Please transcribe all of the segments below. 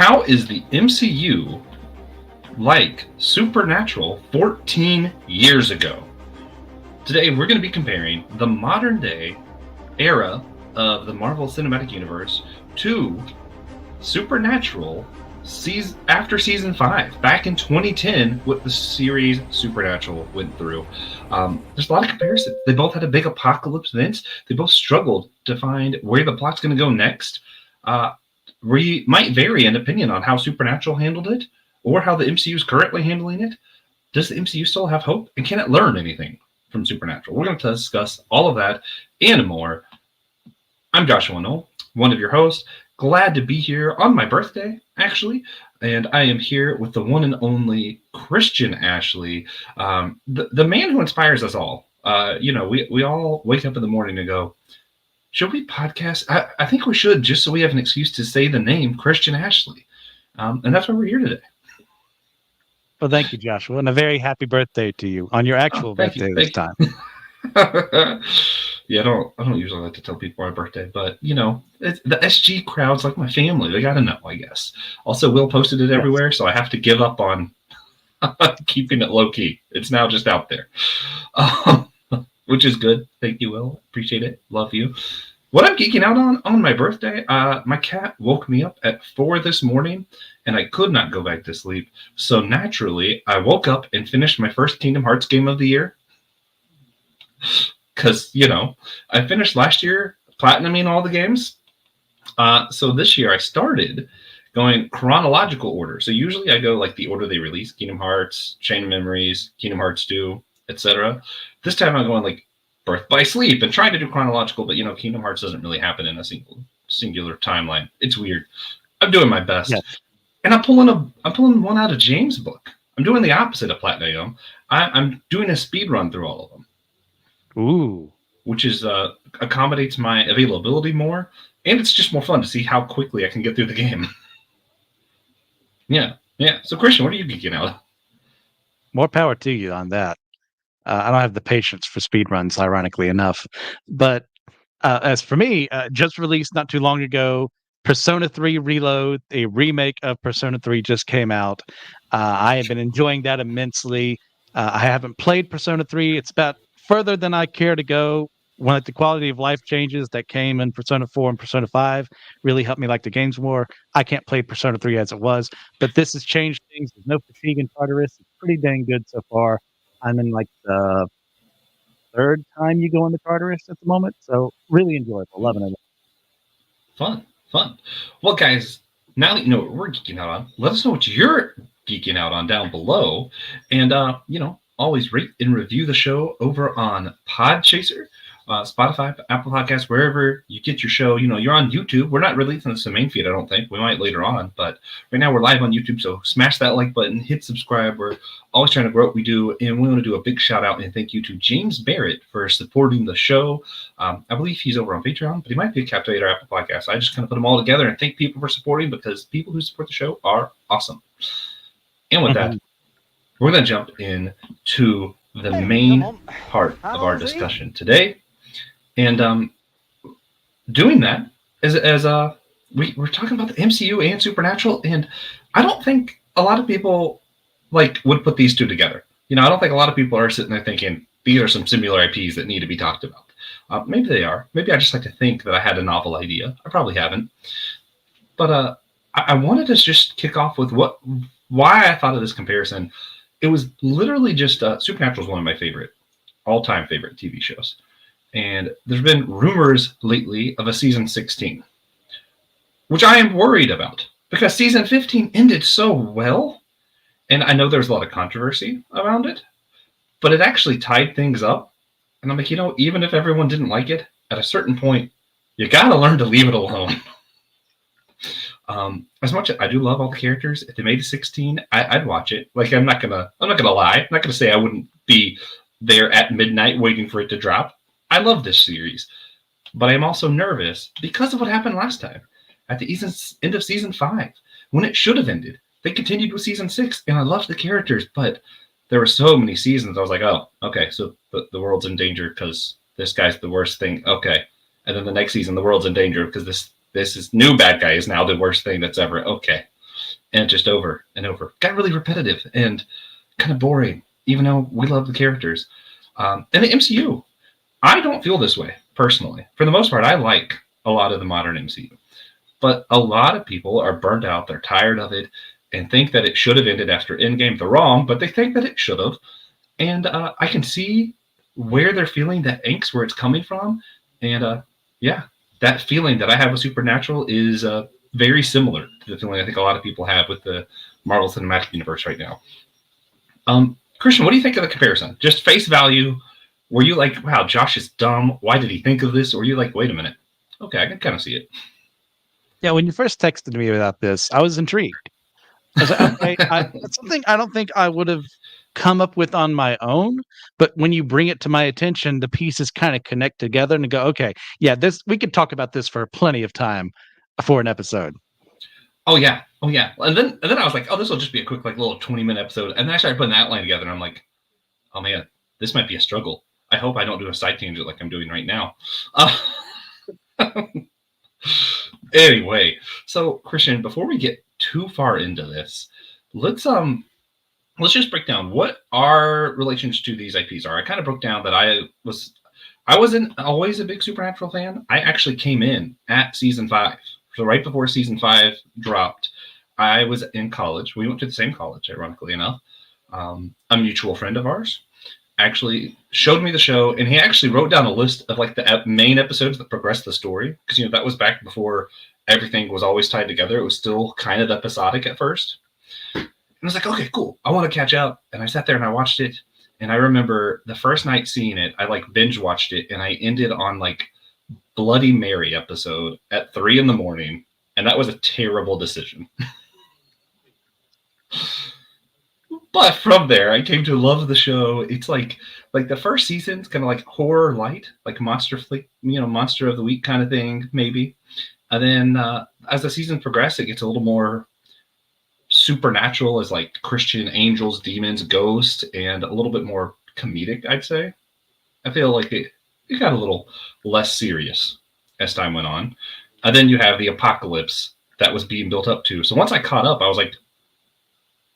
How is the MCU like Supernatural 14 years ago? Today, we're going to be comparing the modern day era of the Marvel Cinematic Universe to Supernatural after season 5, back in 2010, what the series Supernatural went through. There's a lot of comparisons. They both had a big apocalypse event. They both struggled to find where the plot's going to go next. We might vary in opinion on how Supernatural handled it or how the MCU is currently handling it. Does the MCU still have hope? And can it learn anything from Supernatural? We're going to discuss all of that and more. I'm Joshua Knoll, one of your hosts. Glad to be here on my birthday, actually. And I am here with the one and only Christian Ashley, the man who inspires us all. We all wake up in the morning and go, should we podcast? I think we should, just so we have an excuse to say the name Christian Ashley. And that's why we're here today. Well, thank you, Joshua, and a very happy birthday to you on your actual birthday this time. Yeah, I don't usually like to tell people my birthday, but the SG crowd's like my family. They got to know, I guess. Also, Will posted it everywhere, so I have to give up on keeping it low key. It's now just out there, which is good. Thank you, Will. Appreciate it. Love you. What I'm geeking out on my birthday, my cat woke me up at 4 this morning, and I could not go back to sleep. So naturally, I woke up and finished my first Kingdom Hearts game of the year. Because, I finished last year platinuming all the games. So this year I started going chronological order. So usually I go like the order they release: Kingdom Hearts, Chain of Memories, Kingdom Hearts 2, etc. This time I'm going like Birth by Sleep and trying to do chronological, but Kingdom Hearts doesn't really happen in a singular timeline. It's weird. I'm doing my best. Yes. And I'm pulling one out of James' book. I'm doing the opposite of Platinum. I'm doing a speed run through all of them. Ooh. Which is accommodates my availability more, and it's just more fun to see how quickly I can get through the game. Yeah. So Christian, what are you geeking out? More power to you on that. I don't have the patience for speedruns, ironically enough. But as for me, just released not too long ago, Persona 3 Reload, a remake of Persona 3 just came out. I have been enjoying that immensely. I haven't played Persona 3. It's about further than I care to go. When the quality of life changes that came in Persona 4 and Persona 5 really helped me like the games more. I can't play Persona 3 as it was, but this has changed things. There's no fatigue in Tartarus. It's pretty dang good so far. I'm in like the third time you go into Tartarus at the moment, so really enjoyable. Loving it. Fun. Well, guys, now that you know what we're geeking out on, let us know what you're geeking out on down below. And, always rate and review the show over on Podchaser, Spotify, Apple Podcasts, wherever you get your show. You're on YouTube. We're not releasing this to the main feed, I don't think. We might later on, but right now we're live on YouTube. So smash that like button, hit subscribe. We're always trying to grow what we do. And we want to do a big shout out and thank you to James Barrett for supporting the show. I believe he's over on Patreon, but he might be a Captivator Apple Podcast. I just kind of put them all together and thank people for supporting, because people who support the show are awesome. And with that, we're going to jump into the main part of our discussion today. And doing that as we're talking about the MCU and Supernatural, and I don't think a lot of people would put these two together. I don't think a lot of people are sitting there thinking these are some similar IPs that need to be talked about. Maybe they are. Maybe I just like to think that I had a novel idea. I probably haven't. But I wanted to just kick off with why I thought of this comparison. It was literally just Supernatural is one of my all-time favorite TV shows. And there's been rumors lately of a season 16, which I am worried about, because season 15 ended so well. And I know there's a lot of controversy around it, but it actually tied things up. And I'm like, even if everyone didn't like it, at a certain point, you got to learn to leave it alone. As much as I do love all the characters, if they made a 16, I'd watch it. I'm not gonna lie. I'm not gonna say I wouldn't be there at midnight waiting for it to drop. I love this series, but I'm also nervous because of what happened last time at the end of season 5, when it should have ended. They continued with season 6, and I loved the characters, but there were so many seasons. I was like, oh, okay, so the world's in danger because this guy's the worst thing. Okay, and then the next season, the world's in danger because this is new bad guy is now the worst thing that's ever. Okay. and just over and over. Got really repetitive and kind of boring, even though we love the characters. And the MCU, I don't feel this way personally. For the most part, I like a lot of the modern MCU, but a lot of people are burned out. They're tired of it and think that it should have ended after Endgame. They're wrong, but they think that it should have. And I can see where they're feeling that angst, where it's coming from. And yeah, that feeling that I have with Supernatural is very similar to the feeling I think a lot of people have with the Marvel Cinematic Universe right now. Christian, what do you think of the comparison? Just face value. Were you like, wow, Josh is dumb. Why did he think of this? Or were you like, wait a minute. Okay, I can kind of see it. Yeah, when you first texted me about this, I was intrigued. I was like, okay, that's something I don't think I would have come up with on my own. But when you bring it to my attention, the pieces kind of connect together and go, okay, yeah, this we could talk about this for plenty of time for an episode. Oh yeah, oh yeah. And then I was like, oh, this will just be a quick like little 20-minute episode. And then I started putting the outline together, and I'm like, oh man, this might be a struggle. I hope I don't do a side tangent like I'm doing right now. Anyway, so Christian, before we get too far into this, let's just break down what our relations to these IPs are. I kind of broke down that I wasn't always a big Supernatural fan. I actually came in at season 5. So right before season 5 dropped, I was in college. We went to the same college, ironically enough. A mutual friend of ours actually showed me the show, and he actually wrote down a list of like the main episodes that progressed the story, because that was back before everything was always tied together. It was still kind of episodic at first. And I was like, okay, cool. I want to catch up. And I sat there and I watched it. And I remember the first night seeing it, I like binge watched it, and I ended on like Bloody Mary episode at 3 a.m. And that was a terrible decision. But from there, I came to love the show. It's like the first season's kind of like horror light, like monster flick, monster of the week kind of thing, maybe. And then as the season progresses, it gets a little more supernatural, as like Christian angels, demons, ghosts, and a little bit more comedic, I'd say. I feel like it got a little less serious as time went on. And then you have the apocalypse that was being built up to. So once I caught up, I was like,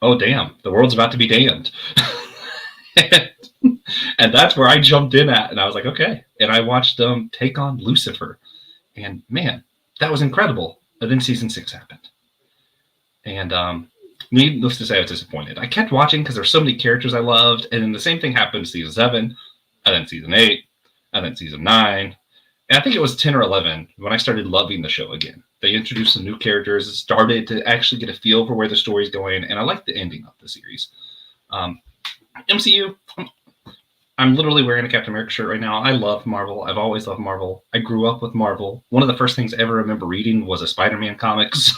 oh, damn, the world's about to be damned. And that's where I jumped in at. And I was like, okay. And I watched them take on Lucifer. And man, that was incredible. And then season 6 happened. And needless to say, I was disappointed. I kept watching because there's so many characters I loved. And then the same thing happened in season 7, and then season 8, and then season 9. And I think it was 10 or 11 when I started loving the show again. They introduced some new characters, started to actually get a feel for where the story's going, and I like the ending of the series. MCU, I'm literally wearing a Captain America shirt right now. I love Marvel. I've always loved Marvel. I grew up with Marvel. One of the first things I ever remember reading was a Spider-Man comics.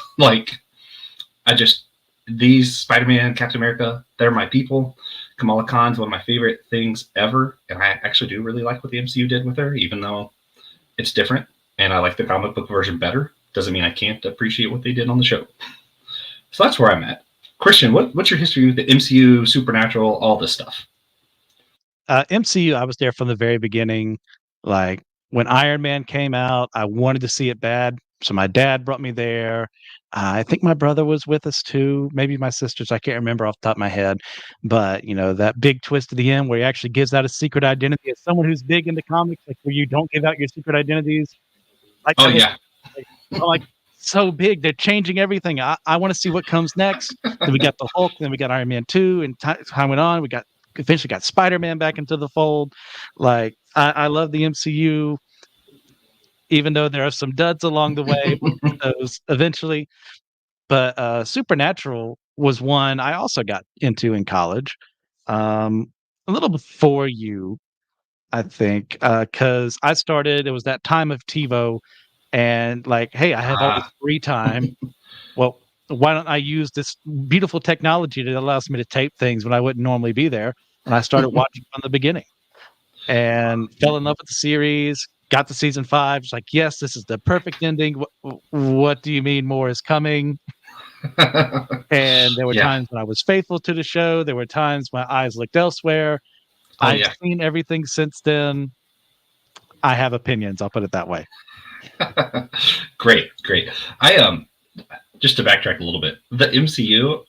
These Spider-Man, Captain America, they're my people. Kamala Khan's one of my favorite things ever, and I actually do really like what the MCU did with her, even though it's different, and I like the comic book version better. Doesn't mean I can't appreciate what they did on the show. So that's where I'm at. Christian, what's your history with the MCU, Supernatural, all this stuff? MCU, I was there from the very beginning. Like when Iron Man came out, I wanted to see it bad. So my dad brought me there. I think my brother was with us too. Maybe my sisters. I can't remember off the top of my head. But, that big twist at the end where he actually gives out a secret identity as someone who's big into comics, like where you don't give out your secret identities. Like, oh, yeah. Like so big. They're changing everything. I want to see what comes next. Then we got the Hulk. Then we got Iron Man 2. And time went on. We eventually got Spider-Man back into the fold. Like, I love the MCU. Even though there are some duds along the way, those eventually. But Supernatural was one I also got into in college, a little before you, I think, because I started. It was that time of TiVo, and like, hey, I have all this free time. Well, why don't I use this beautiful technology that allows me to tape things when I wouldn't normally be there? And I started watching from the beginning, and fell in love with the series. Got to season 5. It's like, yes, this is the perfect ending. What do you mean more is coming? And there were times when I was faithful to the show. There were times my eyes looked elsewhere. I've seen everything since then. I have opinions. I'll put it that way. Great. just to backtrack a little bit, the MCU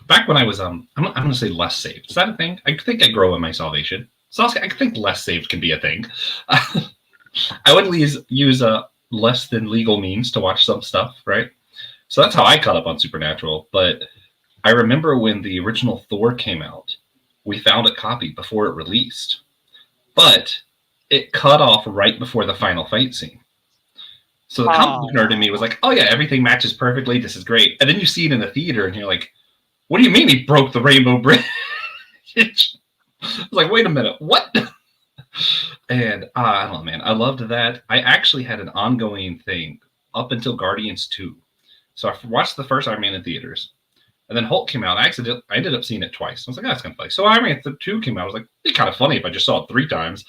back when I was I'm gonna say less saved. Is that a thing? I think I grow in my salvation. So I think less saved can be a thing. I would use less than legal means to watch some stuff, right? So that's how I caught up on Supernatural. But I remember when the original Thor came out, we found a copy before it released, but it cut off right before the final fight scene. So the comic book nerd in me was like, "Oh yeah, everything matches perfectly. This is great." And then you see it in the theater, and you're like, "What do you mean he broke the rainbow bridge?" It's like, wait a minute, what? And I don't know, man. I loved that. I actually had an ongoing thing up until Guardians 2. So I watched the first Iron Man in theaters. And then Hulk came out. I ended up seeing it twice. I was like, that's kind of funny. So Iron Man 2 came out. I was like, it'd be kind of funny if I just saw it 3 times.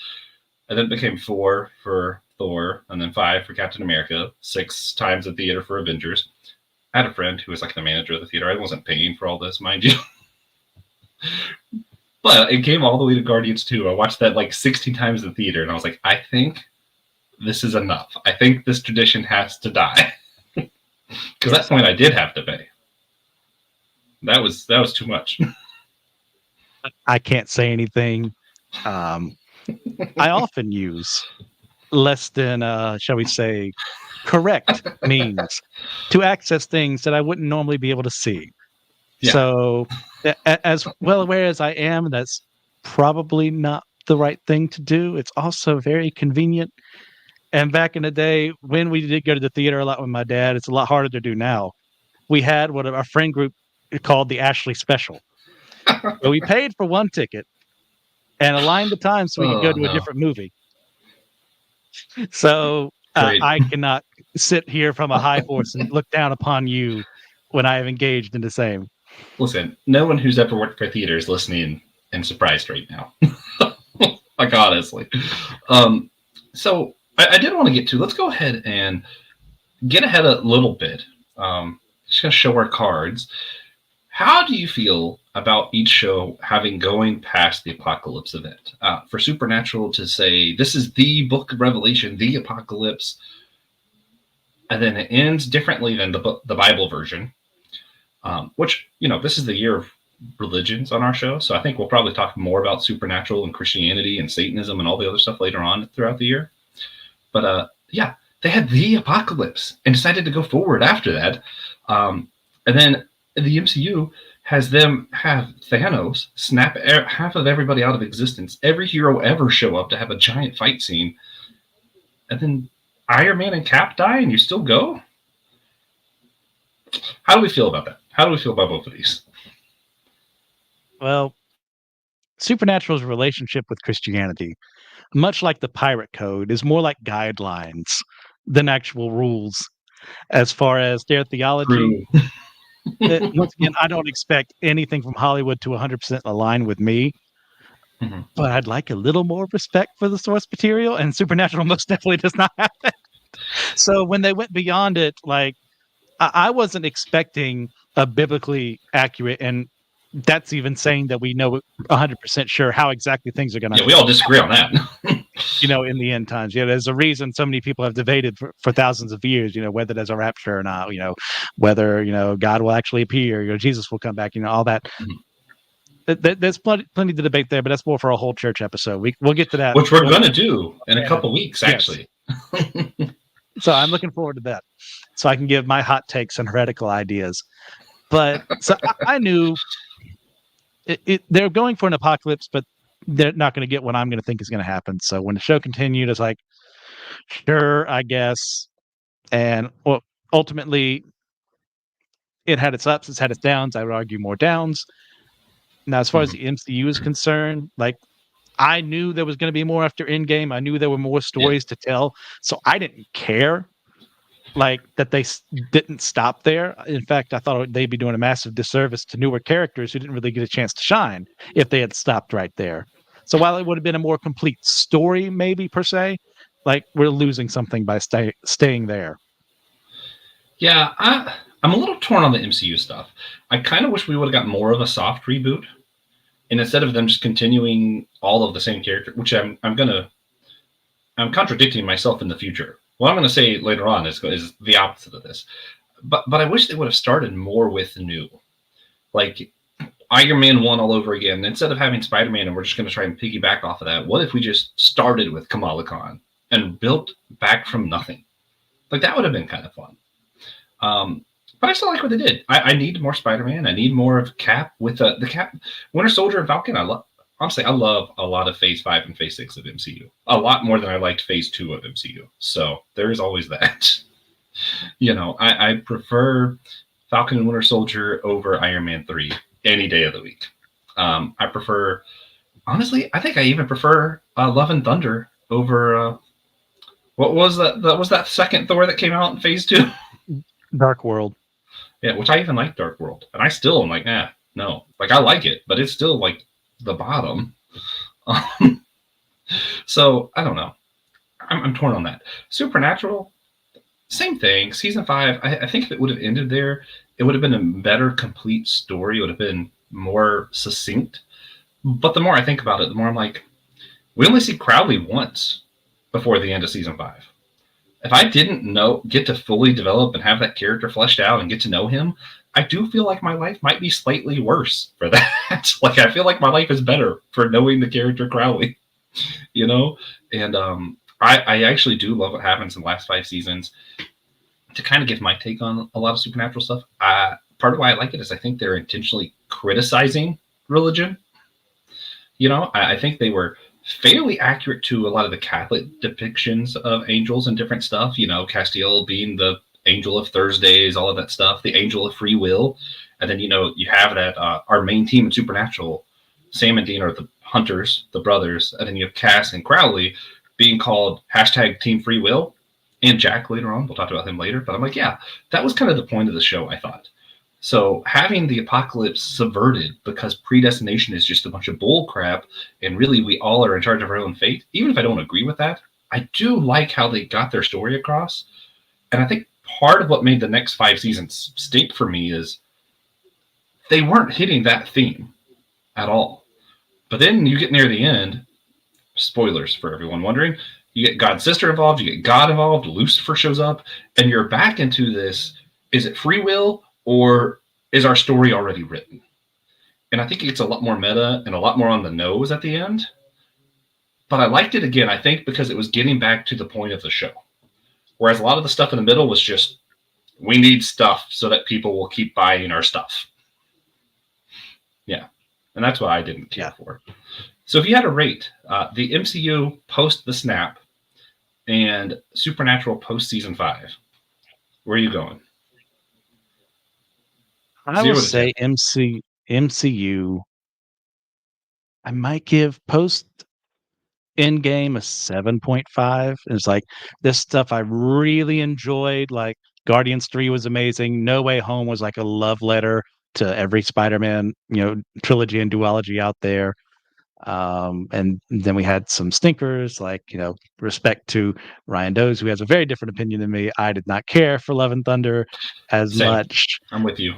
And then it became 4 for Thor, and then 5 for Captain America, 6 times at theater for Avengers. I had a friend who was like the manager of the theater. I wasn't paying for all this, mind you. But it came all the way to Guardians 2. I watched that like 16 times in the theater, and I was like, I think this is enough. I think this tradition has to die. Because at that point, I did have to pay. That was too much. I can't say anything. I often use less than, shall we say, correct means to access things that I wouldn't normally be able to see. Yeah. So, as well aware as I am, that's probably not the right thing to do. It's also very convenient. And back in the day, when we did go to the theater a lot with my dad, it's a lot harder to do now. We had what our friend group called the Ashley Special. So we paid for one ticket and aligned the time so we could go to a different movie. So I cannot sit here from a high horse and look down upon you when I have engaged in the same. Listen, no one who's ever worked for theater is listening and surprised right now. Like, honestly. So I did want to get to, let's go ahead and get ahead a little bit. Just going to show our cards. How do you feel about each show having going past the apocalypse event? For Supernatural to say, this is the book of Revelation, the apocalypse, and then it ends differently than the Bible version, which, this is the year of religions on our show, so I think we'll probably talk more about Supernatural and Christianity and Satanism and all the other stuff later on throughout the year. But yeah, they had the apocalypse and decided to go forward after that. And then the MCU has them have Thanos snap half of everybody out of existence. Every hero ever show up to have a giant fight scene. And then Iron Man and Cap die and you still go? How do we feel about that? How do we feel about both of these? Well, Supernatural's relationship with Christianity, much like the Pirate Code, is more like guidelines than actual rules as far as their theology. Once again, I don't expect anything from Hollywood to 100% align with me, but I'd like a little more respect for the source material, and Supernatural most definitely does not have that. So when they went beyond it, like, I wasn't expecting a biblically accurate, and that's even saying that we know 100% sure how exactly things are going to happen. Yeah, we all disagree on that. In the end times. There's a reason so many people have debated for thousands of years, whether there's a rapture or not, whether, God will actually appear, Jesus will come back, all that. There's plenty to debate there, but that's more for a whole church episode. We'll get to that. Which we're going to do in a couple weeks, actually. Yes. So I'm looking forward to that. So I can give my hot takes and heretical ideas. But so I knew they're going for an apocalypse, but they're not going to get what I'm going to think is going to happen. So when the show continued, it's like, sure, I guess. And ultimately, it had its ups, it's had its downs. I would argue more downs. Now, as far as the MCU is concerned, like, I knew there was going to be more after Endgame. I knew there were more stories to tell. So I didn't care, like, that they didn't stop there. In fact, I thought they'd be doing a massive disservice to newer characters who didn't really get a chance to shine if they had stopped right there. So while it would have been a more complete story, maybe, per se, like, we're losing something by staying there. Yeah, I'm a little torn on the MCU stuff. I kind of wish we would have got more of a soft reboot. And instead of them just continuing all of the same character, which I'm contradicting myself in the future. What I'm going to say later on is the opposite of this. but I wish they would have started more with new, like Iron Man 1 all over again. Instead of having Spider Man and we're just going to try and piggyback off of that, what if we just started with Kamala Khan and built back from nothing? Like, that would have been kind of fun. But I still like what they did. I need more Spider Man. I need more of Cap with the Cap, Winter Soldier, and Falcon. Honestly, I love a lot of Phase 5 and Phase 6 of MCU. A lot more than I liked Phase 2 of MCU. So there is always that. I prefer Falcon and Winter Soldier over Iron Man 3 any day of the week. I prefer, honestly, I think I even prefer Love and Thunder over, what was that? That was that second Thor that came out in Phase 2? Dark World. Yeah, which I even like Dark World. And I still am like, no. Like, I like it, but it's still like the bottom. So, I don't know. I'm torn on that. Supernatural, same thing. Season 5, I think if it would have ended there, it would have been a better complete story. It would have been more succinct. But the more I think about it, the more I'm like, we only see Crowley once before the end of season 5. If I didn't get to fully develop and have that character fleshed out and get to know him, I do feel like my life might be slightly worse for that. Like, I feel like my life is better for knowing the character Crowley, And I actually do love what happens in the last 5 seasons. To kind of give my take on a lot of supernatural stuff, part of why I like it is I think they're intentionally criticizing religion. I think they were fairly accurate to a lot of the Catholic depictions of angels and different stuff. Castiel being the angel of Thursdays, all of that stuff, the angel of free will. And then, you have that, our main team in Supernatural, Sam and Dean are the hunters, the brothers. And then you have Cass and Crowley being called #Team Free Will. And Jack later on. We'll talk about him later. But I'm like, yeah, that was kind of the point of the show, I thought. So having the apocalypse subverted because predestination is just a bunch of bull crap, and really we all are in charge of our own fate, even if I don't agree with that, I do like how they got their story across. And I think part of what made the next 5 seasons stink for me is they weren't hitting that theme at all. But then you get near the end, spoilers for everyone wondering, you get God's sister involved, you get God involved, Lucifer shows up, and you're back into this, is it free will or is our story already written? And I think it's a lot more meta and a lot more on the nose at the end. But I liked it again, I think, because it was getting back to the point of the show. Whereas a lot of the stuff in the middle was just, we need stuff so that people will keep buying our stuff. Yeah. And that's what I didn't care for. So if you had to rate the MCU post the snap and Supernatural post season 5, where are you going? I will say MCU. I might give post Endgame a 7.5. It's like this stuff I really enjoyed. Like Guardians 3 was amazing. No Way Home was like a love letter to every Spider-Man, trilogy and duology out there. And then we had some stinkers, like, respect to Ryan Doze, who has a very different opinion than me. I did not care for Love and Thunder as much. I'm with you.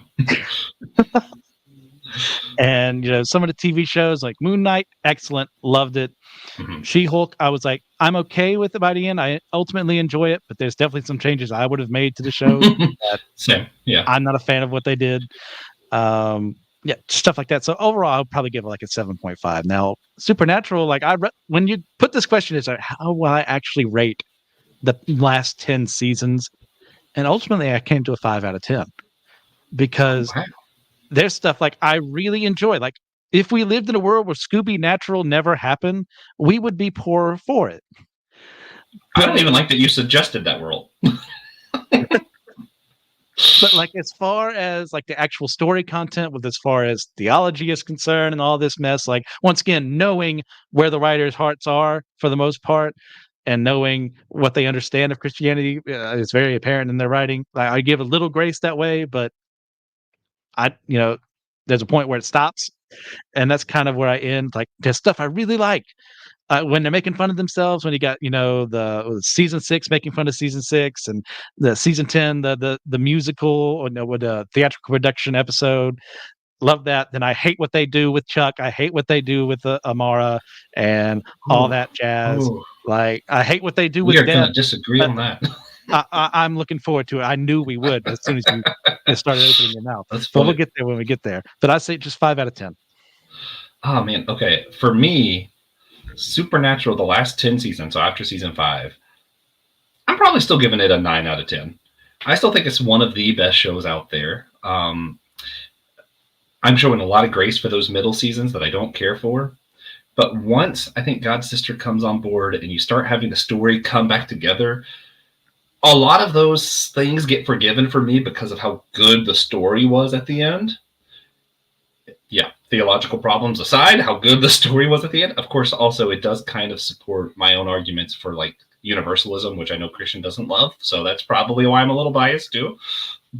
And, some of the TV shows like Moon Knight, excellent, loved it. Mm-hmm. She-Hulk, I was like, I'm okay with it by the end. I ultimately enjoy it, but there's definitely some changes I would have made to the show. Same, yeah. I'm not a fan of what they did. Yeah, stuff like that. So overall, I'll probably give it like a 7.5. Now, Supernatural, like when you put this question, is how will I actually rate the last 10 seasons? And ultimately, I came to a 5 out of 10 because there's stuff like I really enjoy. Like if we lived in a world where Scooby Natural never happened, we would be poorer for it. I don't even like that you suggested that world. But like as far as like the actual story content, with as far as theology is concerned and all this mess, like once again, knowing where the writers' hearts are for the most part and knowing what they understand of Christianity is very apparent in their writing. I give a little grace that way, but there's a point where it stops. And that's kind of where I end. Like there's stuff I really like. When they're making fun of themselves, when you got the season 6 making fun of season 6, and the season 10 the musical or with the theatrical production episode, love that. Then I hate what they do with Chuck. I hate what they do with Amara and all that jazz. Like I hate what they do with. We are going to disagree on that. I'm looking forward to it. I knew we would as soon as you started opening your mouth. That's But we'll funny. get there when we get there. But I say just 5 out of 10. Oh man, okay. For me, Supernatural, the last 10 seasons, so after season 5, I'm probably still giving it a 9 out of 10. I still think it's one of the best shows out there. I'm showing a lot of grace for those middle seasons that I don't care for. But once I think God's Sister comes on board and you start having the story come back together, a lot of those things get forgiven for me because of how good the story was at the end. Yeah, theological problems aside, how good the story was at the end. Of course, also it does kind of support my own arguments for like universalism, which I know Christian doesn't love. So that's probably why I'm a little biased too.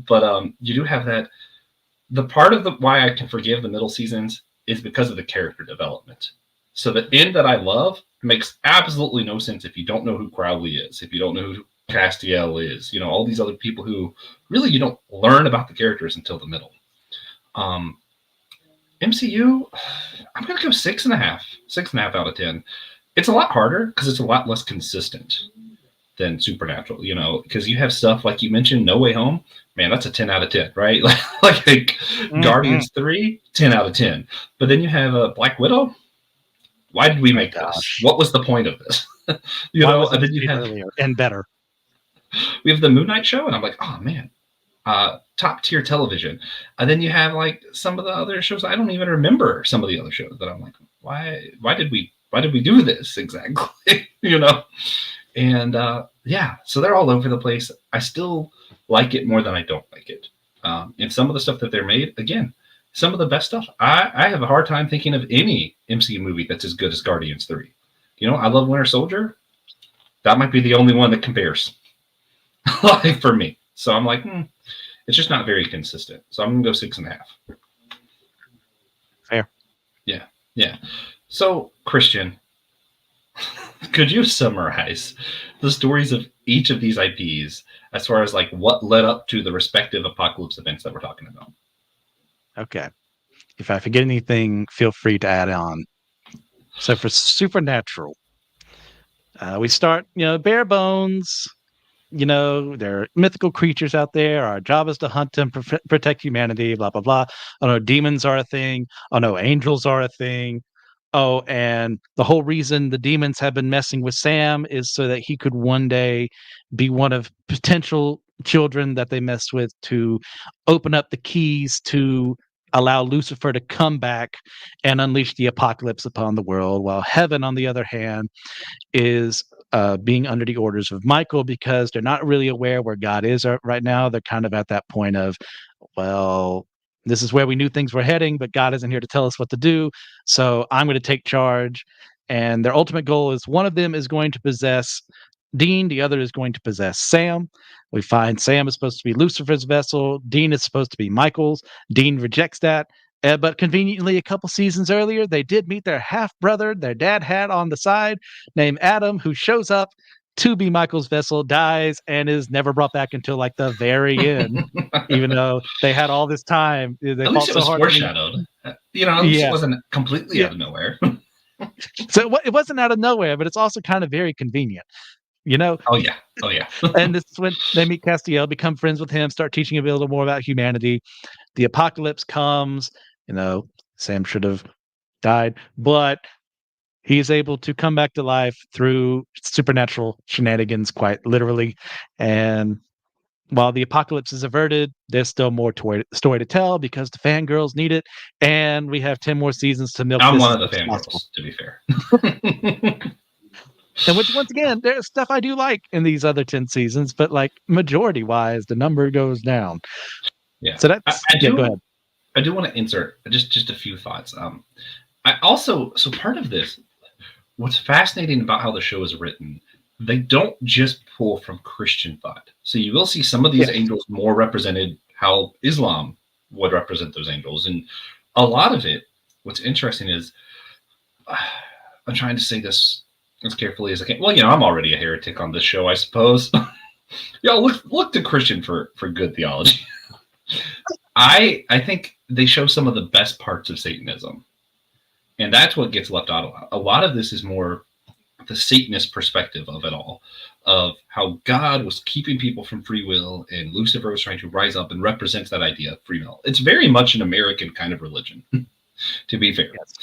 But you do have that. The part of the why I can forgive the middle seasons is because of the character development. So the end that I love makes absolutely no sense if you don't know who Crowley is, if you don't know who Castiel is, all these other people who really you don't learn about the characters until the middle. MCU, I'm going to go 6.5 out of 10. It's a lot harder because it's a lot less consistent than Supernatural, because you have stuff like you mentioned, No Way Home. Man, that's a 10 out of 10, right? like Guardians 3, 10 out of 10. But then you have Black Widow. Why did we make this? What was the point of this? And then you have earlier and better. We have the Moon Knight show, and I'm like, oh man, top tier television. And then you have like some of the other shows. I don't even remember some of the other shows that I'm like, why did we do this exactly? And yeah, so they're all over the place. I still like it more than I don't like it. And some of the stuff that they're made, again, some of the best stuff. I have a hard time thinking of any MCU movie that's as good as Guardians 3. I love Winter Soldier. That might be the only one that compares like for me. So I'm like, it's just not very consistent. So I'm going to go 6.5. Fair. Yeah. So, Christian, could you summarize the stories of each of these IPs as far as like what led up to the respective apocalypse events that we're talking about? Okay. If I forget anything, feel free to add on. So for Supernatural, we start, bare bones. There are mythical creatures out there. Our job is to hunt them, protect humanity, blah, blah, blah. Oh, no, demons are a thing. Oh, no, angels are a thing. Oh, and the whole reason the demons have been messing with Sam is so that he could one day be one of potential children that they messed with to open up the keys to allow Lucifer to come back and unleash the apocalypse upon the world, while heaven, on the other hand, is being under the orders of Michael because they're not really aware where God is right now. They're kind of at that point of, well, this is where we knew things were heading, but God isn't here to tell us what to do. So I'm going to take charge. And their ultimate goal is one of them is going to possess Dean, the other is going to possess Sam. We find Sam is supposed to be Lucifer's vessel. Dean is supposed to be Michael's. Dean rejects that. But conveniently, a couple seasons earlier, they did meet their half brother their dad had on the side, named Adam, who shows up to be Michael's vessel, dies, and is never brought back until like the very end. Even though they had all this time, they at least it was foreshadowed. At least it wasn't completely out of nowhere. So it wasn't out of nowhere, but it's also kind of very convenient. Oh yeah. And this is when they meet Castiel, become friends with him, start teaching him a little more about humanity. The apocalypse comes. Sam should have died, but he's able to come back to life through supernatural shenanigans, quite literally. And while the apocalypse is averted, there's still more story to tell because the fangirls need it, and we have 10 more seasons to milk. I'm one of the fangirls, to be fair. And which, once again, there's stuff I do like in these other 10 seasons, but like majority-wise, the number goes down. Yeah. So that's go ahead. I do want to insert just a few thoughts. I also, so part of this, what's fascinating about how the show is written, they don't just pull from Christian thought. So you will see some of these angels more represented how Islam would represent those angels. And a lot of it, what's interesting is, I'm trying to say this as carefully as I can. Well, I'm already a heretic on this show, I suppose. Look to Christian for good theology. I think they show some of the best parts of Satanism. And that's what gets left out a lot. A lot of this is more the Satanist perspective of it all, of how God was keeping people from free will and Lucifer was trying to rise up and represent that idea of free will. It's very much an American kind of religion, to be fair. Yes.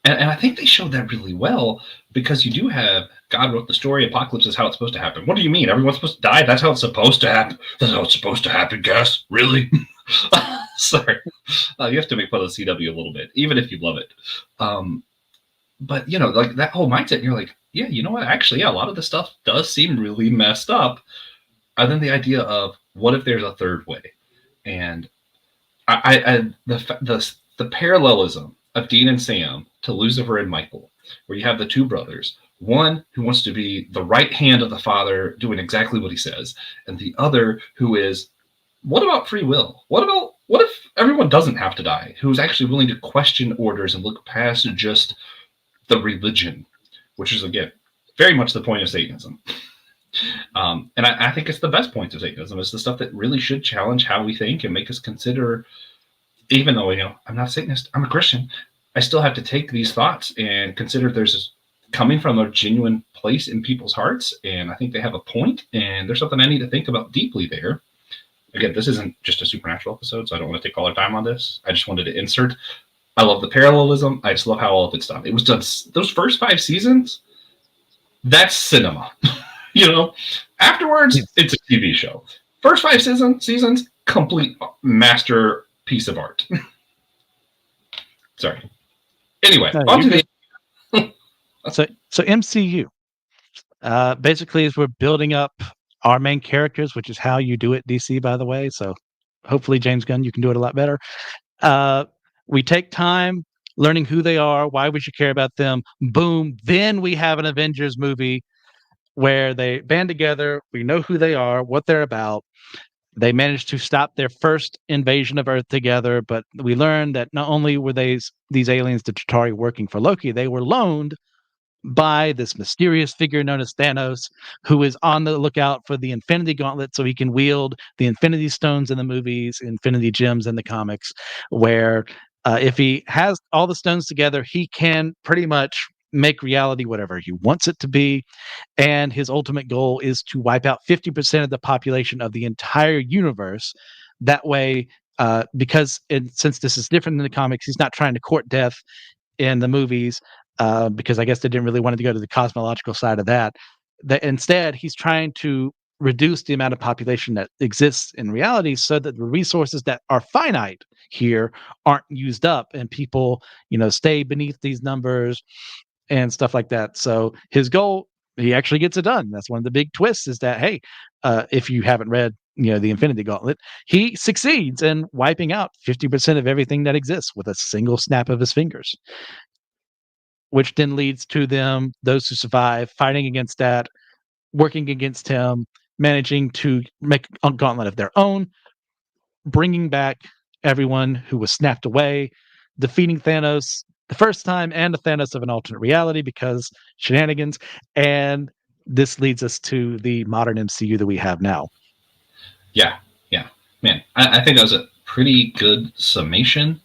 And I think they showed that really well, because you do have God wrote the story, apocalypse is how it's supposed to happen. What do you mean? Everyone's supposed to die? That's how it's supposed to happen. That's how it's supposed to happen, Gus. Really? Sorry. You have to make fun of the CW a little bit, even if you love it. But, you know, like that whole mindset, and you're like, yeah, you know what? Actually, yeah, a lot of the stuff does seem really messed up. And then the idea of what if there's a third way? And the parallelism of Dean and Sam to Lucifer and Michael, where you have the two brothers, one who wants to be the right hand of the father, doing exactly what he says, and the other who is, what about free will? What if everyone doesn't have to die? Who's actually willing to question orders and look past just the religion, which is, again, very much the point of Satanism. And I think it's the best points of Satanism. It's the stuff that really should challenge how we think and make us consider, even though, you know, I'm not a Satanist, I'm a Christian, I still have to take these thoughts and consider there's coming from a genuine place in people's hearts. And I think they have a point, and there's something I need to think about deeply there. Again, this isn't just a Supernatural episode, so I don't want to take all our time on this. I just wanted to insert. I love the parallelism. I just love how all of it's done. It was done, those first 5 seasons, that's cinema. You know, afterwards, it's a TV show. First 5 seasons, complete masterpiece of art. Sorry. Anyway, on to the... So MCU. Basically, as we're building up our main characters, which is how you do it, DC, by the way. So hopefully, James Gunn, you can do it a lot better. We take time learning who they are, why we should care about them. Boom. Then we have an Avengers movie where they band together. We know who they are, what they're about. They managed to stop their first invasion of Earth together, but we learned that not only were these aliens, the Chitauri, working for Loki, they were loaned by this mysterious figure known as Thanos, who is on the lookout for the Infinity Gauntlet so he can wield the Infinity Stones in the movies, Infinity Gems in the comics, where if he has all the stones together, he can pretty much make reality whatever he wants it to be. And his ultimate goal is to wipe out 50% of the population of the entire universe. That way, because since this is different than the comics, he's not trying to court death in the movies, because I guess they didn't really want to go to the cosmological side of that. Instead, he's trying to reduce the amount of population that exists in reality so that the resources that are finite here aren't used up and people, you know, stay beneath these numbers and stuff like that. So his goal, he actually gets it done. That's one of the big twists, is that, hey, if you haven't read, you know, the Infinity Gauntlet, he succeeds in wiping out 50% of everything that exists with a single snap of his fingers, which then leads to them, those who survive, fighting against that, working against him, managing to make a gauntlet of their own, bringing back everyone who was snapped away, defeating Thanos the first time, and the Thanos of an alternate reality because shenanigans. And this leads us to the modern MCU that we have now. Yeah. Man, I think that was a pretty good summation.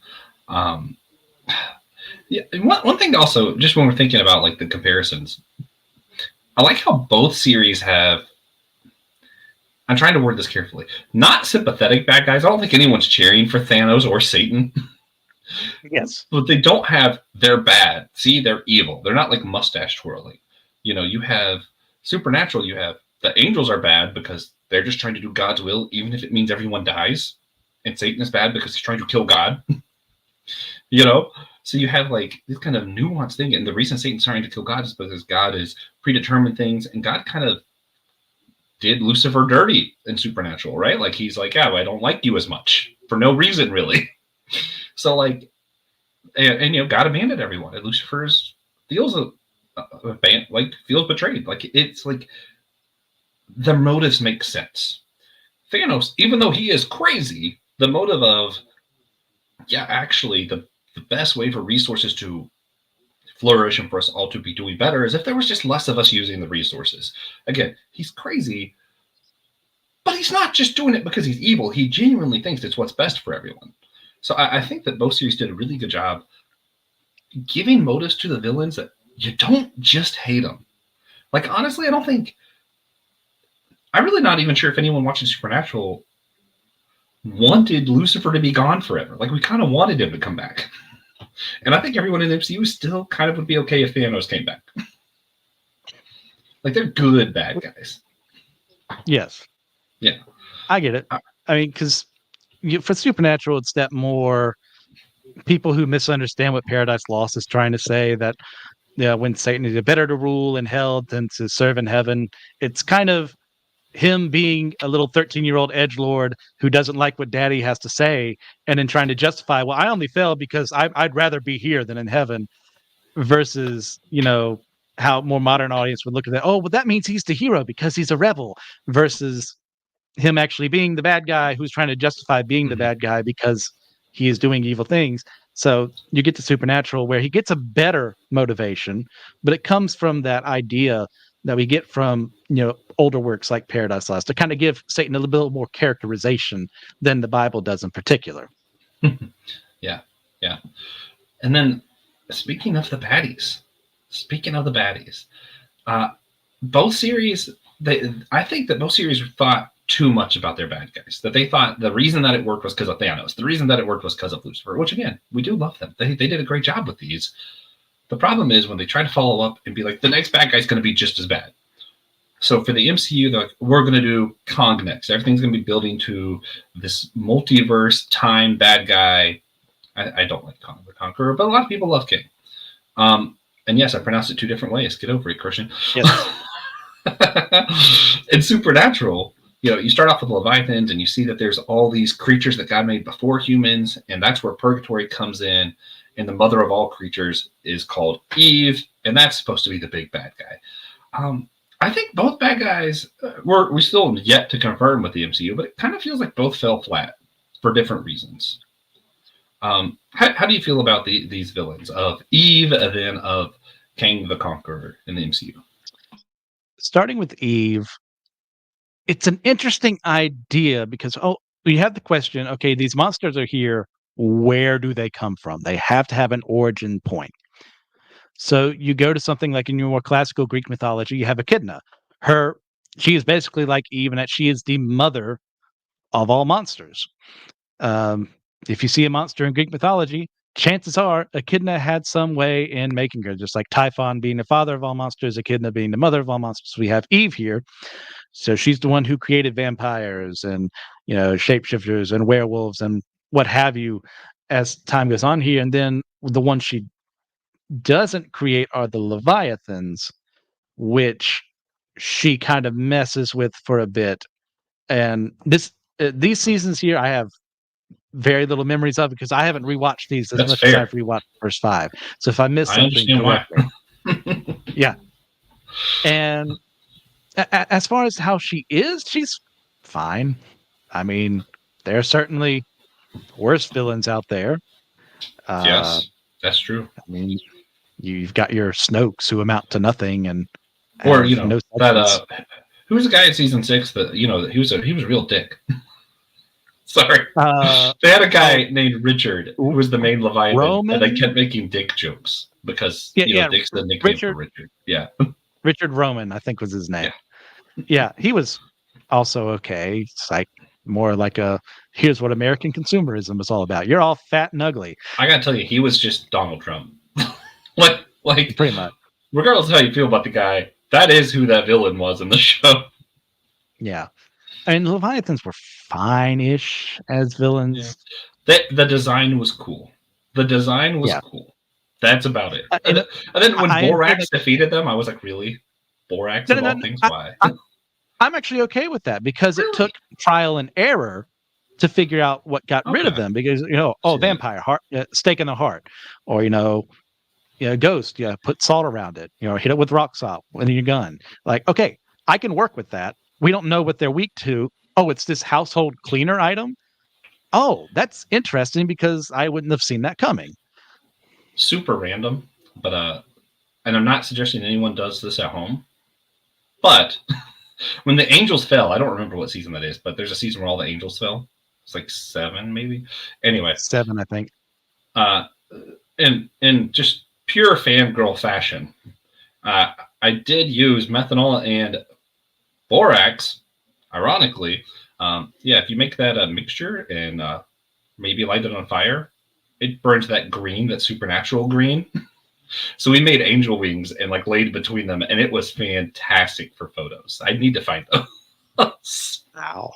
Yeah, one thing also, just when we're thinking about like the comparisons, I like how both series have, I'm trying to word this carefully, not sympathetic bad guys. I don't think anyone's cheering for Thanos or Satan. Yes. But they don't have, they're bad. See, they're evil. They're not like mustache twirling. You know, you have Supernatural, you have the angels are bad because they're just trying to do God's will, even if it means everyone dies. And Satan is bad because he's trying to kill God. You know? So you have like this kind of nuanced thing. And the reason Satan's trying to kill God is because God is predetermined things. And God kind of did Lucifer dirty in Supernatural, right? Like he's like, yeah, I don't like you as much for no reason, really. So like, and you know, God abandoned everyone. And Lucifer's feels feels betrayed. Like it's like the motives make sense. Thanos, even though he is crazy, the motive of, yeah, actually the best way for resources to flourish and for us all to be doing better is if there was just less of us using the resources. Again, he's crazy, but he's not just doing it because he's evil. He genuinely thinks it's what's best for everyone. So I think that both series did a really good job giving motives to the villains that you don't just hate them. Like, honestly, I'm really not even sure if anyone watching Supernatural wanted Lucifer to be gone forever. Like, we kind of wanted him to come back. And I think everyone in the MCU still kind of would be okay if Thanos came back. Like, they're good bad guys. Yes. Yeah. I get it. I mean, because for Supernatural, it's that more people who misunderstand what Paradise Lost is trying to say, that when Satan is better to rule in hell than to serve in heaven. It's kind of him being a little 13-year-old edgelord who doesn't like what daddy has to say, and then trying to justify, well, I only fell because I'd rather be here than in heaven, versus, how more modern audience would look at that. Oh, well, that means he's the hero because he's a rebel, versus him actually being the bad guy who's trying to justify being the bad guy because he is doing evil things. So you get to Supernatural where he gets a better motivation, but it comes from that idea that we get from older works like Paradise Lost to kind of give Satan a little bit more characterization than the Bible does in particular. Yeah. And then speaking of the baddies, both series, I think that both series thought too much about their bad guys. That they thought the reason that it worked was because of Thanos. The reason that it worked was because of Lucifer, which, again, we do love them. They did a great job with these. The problem is when they try to follow up and be like, the next bad guy's going to be just as bad. So for the MCU, they're like, we're going to do Kang next. Everything's going to be building to this multiverse time bad guy. I don't like Kang the Conqueror, but a lot of people love King. And yes, I pronounced it 2 different ways. Get over it, Christian. Yes. In Supernatural, you start off with Leviathans, and you see that there's all these creatures that God made before humans, and that's where Purgatory comes in, and the mother of all creatures is called Eve, and that's supposed to be the big bad guy. I think both bad guys, we still yet to confirm with the MCU, but it kind of feels like both fell flat for different reasons. How do you feel about these villains of Eve and then of Kang the Conqueror in the MCU? Starting with Eve, it's an interesting idea because, we have the question, okay, these monsters are here. Where do they come from? They have to have an origin point. So you go to something like in your more classical Greek mythology, you have Echidna. She is basically like Eve in that she is the mother of all monsters. If you see a monster in Greek mythology, chances are Echidna had some way in making her, just like Typhon being the father of all monsters, Echidna being the mother of all monsters. We have Eve here. So she's the one who created vampires and, shapeshifters and werewolves and what have you as time goes on here. And then the one she doesn't create are the Leviathans, which she kind of messes with for a bit. And these seasons here, I have very little memories of because I haven't rewatched these as much as I've rewatched the first 5. So if I miss something correctly, yeah. And as far as how she is, she's fine. I mean, there are certainly worse villains out there. Yes, that's true. I mean, you've got your Snokes who amount to nothing, and or no that who was the guy in season 6 that he was a real dick. Sorry, they had a guy named Richard who was the main Leviathan, Roman? And they kept making dick jokes because Dick's the nickname for Richard. Yeah, Richard Roman, I think was his name. Yeah, he was also okay. It's like more like here's what American consumerism is all about. You're all fat and ugly. I gotta tell you, he was just Donald Trump. like pretty much. Regardless of how you feel about the guy, that is who that villain was in the show. Yeah. I mean, the Leviathans were fine-ish as villains. Yeah. The design was cool. Cool. That's about it. And then when Borax defeated them, I was like, really? Borax of all things? Why? I'm actually okay with that because it took trial and error to figure out what got rid of them. Because, vampire, heart, stake in the heart. Or, ghost, put salt around it. Hit it with rock salt in your gun. Like, okay, I can work with that. We don't know what they're weak to. Oh, it's this household cleaner item? Oh, that's interesting because I wouldn't have seen that coming. Super random, but and I'm not suggesting anyone does this at home, but when the angels fell, I don't remember what season that is, but there's a season where all the angels fell. It's like 7, maybe. Anyway, 7, I think. And just pure fangirl fashion, I did use methanol and borax. Ironically, yeah, if you make that a mixture and maybe light it on fire, it burns that green, that supernatural green. So we made angel wings and like laid between them, and it was fantastic for photos. I need to find those. Wow.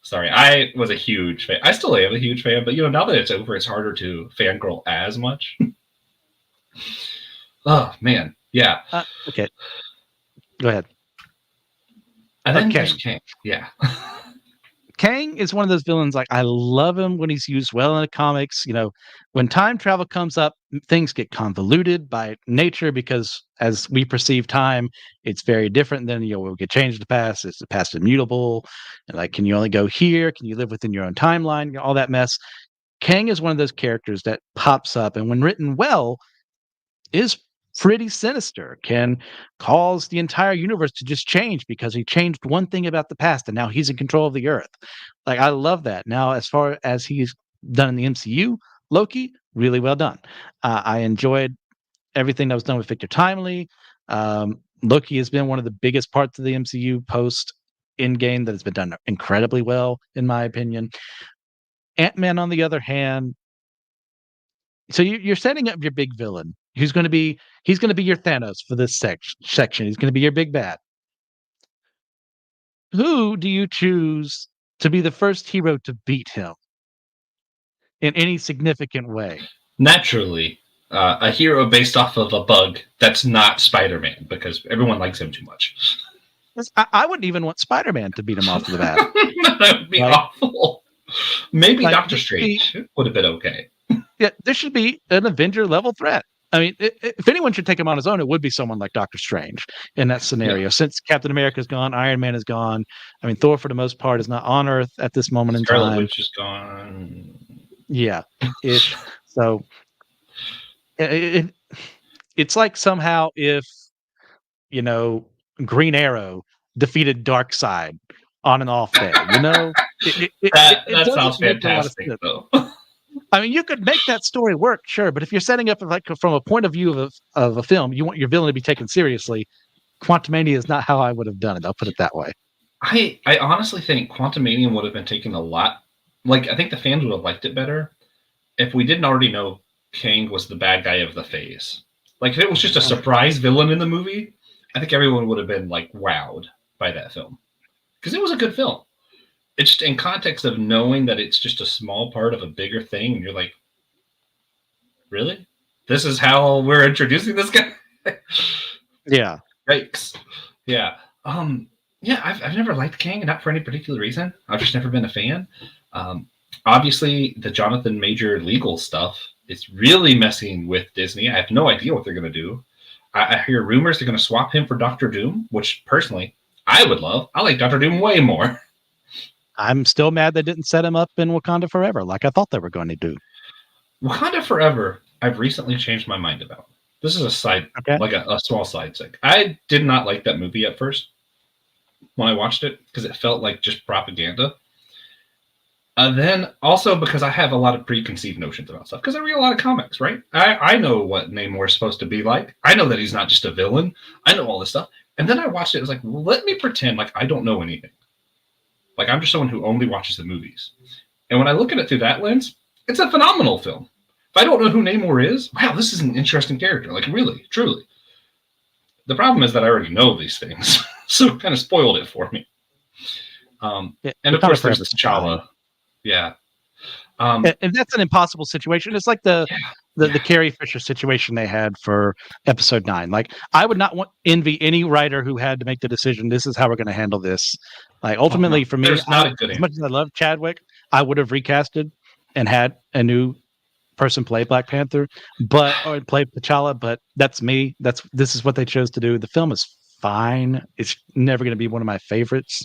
Sorry, I was a huge fan. I still am a huge fan, but now that it's over, it's harder to fangirl as much. Oh man, yeah. Okay, go ahead. And then Okay. there's Kang. Yeah. Kang is one of those villains. Like, I love him when he's used well in the comics. When time travel comes up, things get convoluted by nature because as we perceive time, it's very different than we'll get changed to the past. Is the past immutable? And like, can you only go here? Can you live within your own timeline? All that mess. Kang is one of those characters that pops up, and when written well, is pretty sinister, can cause the entire universe to just change because he changed one thing about the past and now he's in control of the earth. Like, I love that. Now, as far as he's done in the MCU, Loki, really well done. I enjoyed everything that was done with Victor Timely. Loki has been one of the biggest parts of the MCU post Endgame that has been done incredibly well, in my opinion. Ant-Man, on the other hand, so you're setting up your big villain who's going to be he's going to be your Thanos for this section. He's going to be your big bad. Who do you choose to be the first hero to beat him in any significant way? Naturally, a hero based off of a bug that's not Spider-Man because everyone likes him too much. I wouldn't even want Spider-Man to beat him off of the bat. That would be awful. Maybe like, Doctor Strange would have been okay. Yeah, there should be an Avenger level threat. I mean, if anyone should take him on his own, it would be someone like Doctor Strange in that scenario. Yeah. Since Captain America's gone, Iron Man is gone. I mean, Thor, for the most part, is not on Earth at this moment in time. Scarlet Witch is gone. Yeah, ish. So it's like somehow if Green Arrow defeated Darkseid on an off day. That sounds fantastic, though. I mean, you could make that story work, sure, but if you're setting up like from a point of view of a film, you want your villain to be taken seriously. Quantumania is not how I would have done it. I'll put it that way. I honestly think Quantumania would have been taken a lot. Like, I think the fans would have liked it better if we didn't already know Kang was the bad guy of the phase. Like, if it was just a surprise villain in the movie, I think everyone would have been like wowed by that film because it was a good film. It's just in context of knowing that it's just a small part of a bigger thing, and you're like, really? This is how we're introducing this guy? Yeah. Yikes. Yeah. Yeah, I've never liked Kang, not for any particular reason. I've just never been a fan. Obviously, the Jonathan Major legal stuff is really messing with Disney. I have no idea what they're going to do. I hear rumors they're going to swap him for Doctor Doom, which personally I would love. I like Doctor Doom way more. I'm still mad they didn't set him up in Wakanda Forever like I thought they were going to do. Wakanda Forever, I've recently changed my mind about. This is a side, like a small side thing. I did not like that movie at first when I watched it because it felt like just propaganda. Then also because I have a lot of preconceived notions about stuff because I read a lot of comics, right? I know what Namor is supposed to be like. I know that he's not just a villain. I know all this stuff. And then I watched it. It was like, well, let me pretend like I don't know anything. Like, I'm just someone who only watches the movies. And when I look at it through that lens, it's a phenomenal film. If I don't know who Namor is, wow, this is an interesting character. Like, really, truly. The problem is that I already know these things. So it kind of spoiled it for me. And of course, there's T'Challa. Yeah. And that's an impossible situation. It's like the Carrie Fisher situation they had for episode 9. Like, I would not envy any writer who had to make the decision, this is how we're going to handle this. Like, ultimately, for me, as much as I love Chadwick, I would have recasted and had a new person play Black Panther, or play T'Challa, but that's me. This is what they chose to do. The film is fine. It's never going to be one of my favorites.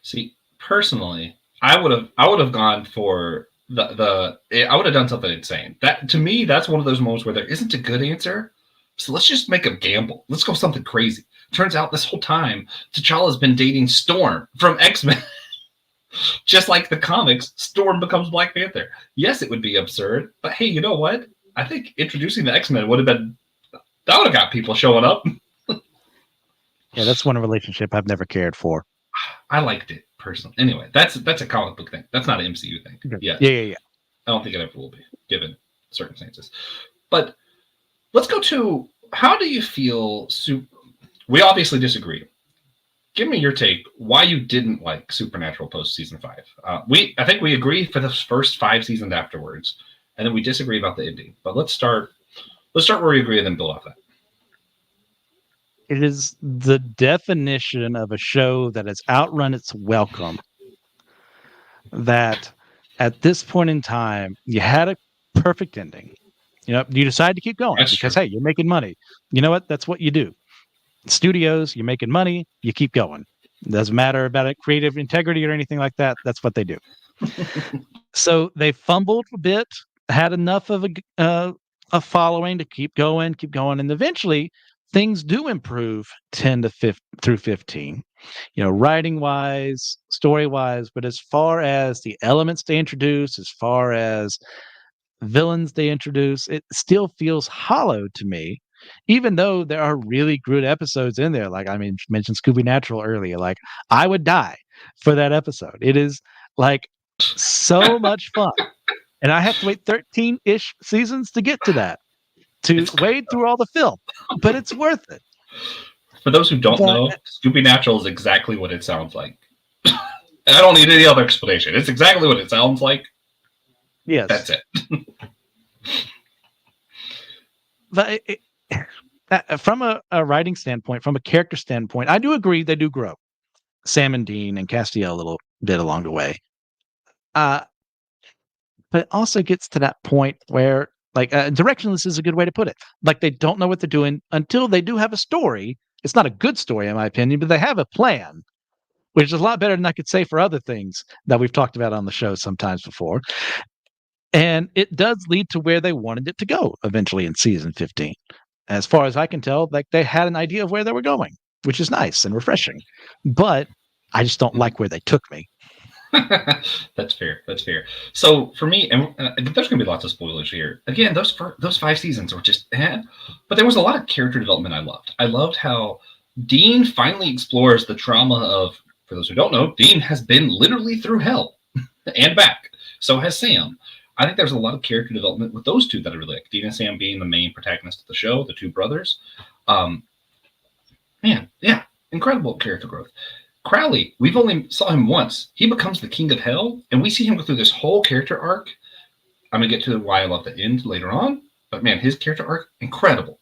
See, personally, I would have gone for I would have done something insane. That, to me, that's one of those moments where there isn't a good answer. So let's just make a gamble. Let's go something crazy. Turns out this whole time, T'Challa's been dating Storm from X-Men. Just like the comics, Storm becomes Black Panther. Yes, it would be absurd, but hey, you know what? I think introducing the X-Men would have got people showing up. Yeah, that's one relationship I've never cared for. I liked it personally. Anyway, that's a comic book thing. That's not an MCU thing. Yeah, Yeah, yeah, yeah. I don't think it ever will be, given circumstances. But let's go to, how do you feel? We obviously disagree. Give me your take. Why you didn't like Supernatural post season 5? I think we agree for the first 5 seasons afterwards, and then we disagree about the ending. But let's start where we agree, and then build off that. It is the definition of a show that has outrun its welcome. That at this point in time, you had a perfect ending. You decide to keep going That's because, true. hey, you're making money. You know what? That's what you do. Studios, you're making money, you keep going. It doesn't matter about it, creative integrity or anything like that. That's what they do. So they fumbled a bit, had enough of a following to keep going, and eventually things do improve 10 to 5 through 15. Writing wise, story wise, but as far as the elements they introduce, as far as villains they introduce, it still feels hollow to me, even though there are really good episodes in there. Like, I mean, mentioned Scooby Natural earlier. Like, I would die for that episode. It is like so much fun. And I have to wait 13-ish seasons to get to that, to wade through all the film, but it's worth it. For those who don't know, Scooby Natural is exactly what it sounds like. I don't need any other explanation. It's exactly what it sounds like. Yes. That's it. But from a writing standpoint, from a character standpoint, I do agree they do grow. Sam and Dean and Castiel a little bit along the way. But it also gets to that point where, like, directionless is a good way to put it. Like, they don't know what they're doing until they do have a story. It's not a good story, in my opinion, but they have a plan, which is a lot better than I could say for other things that we've talked about on the show sometimes before. And it does lead to where they wanted it to go eventually in season 15. As far as I can tell, like, they had an idea of where they were going, which is nice and refreshing. But I just don't like where they took me. That's fair. That's fair. So for me, and there's going to be lots of spoilers here. Again, those 5 seasons were just, but there was a lot of character development I loved. I loved how Dean finally explores the trauma of, for those who don't know, Dean has been literally through hell and back. So has Sam. I think there's a lot of character development with those two that I really like. Dean and Sam being the main protagonists of the show, the two brothers. Incredible character growth. Crowley, we've only saw him once. He becomes the king of hell, and we see him go through this whole character arc. I'm going to get to why I love the end later on, but man, his character arc, incredible.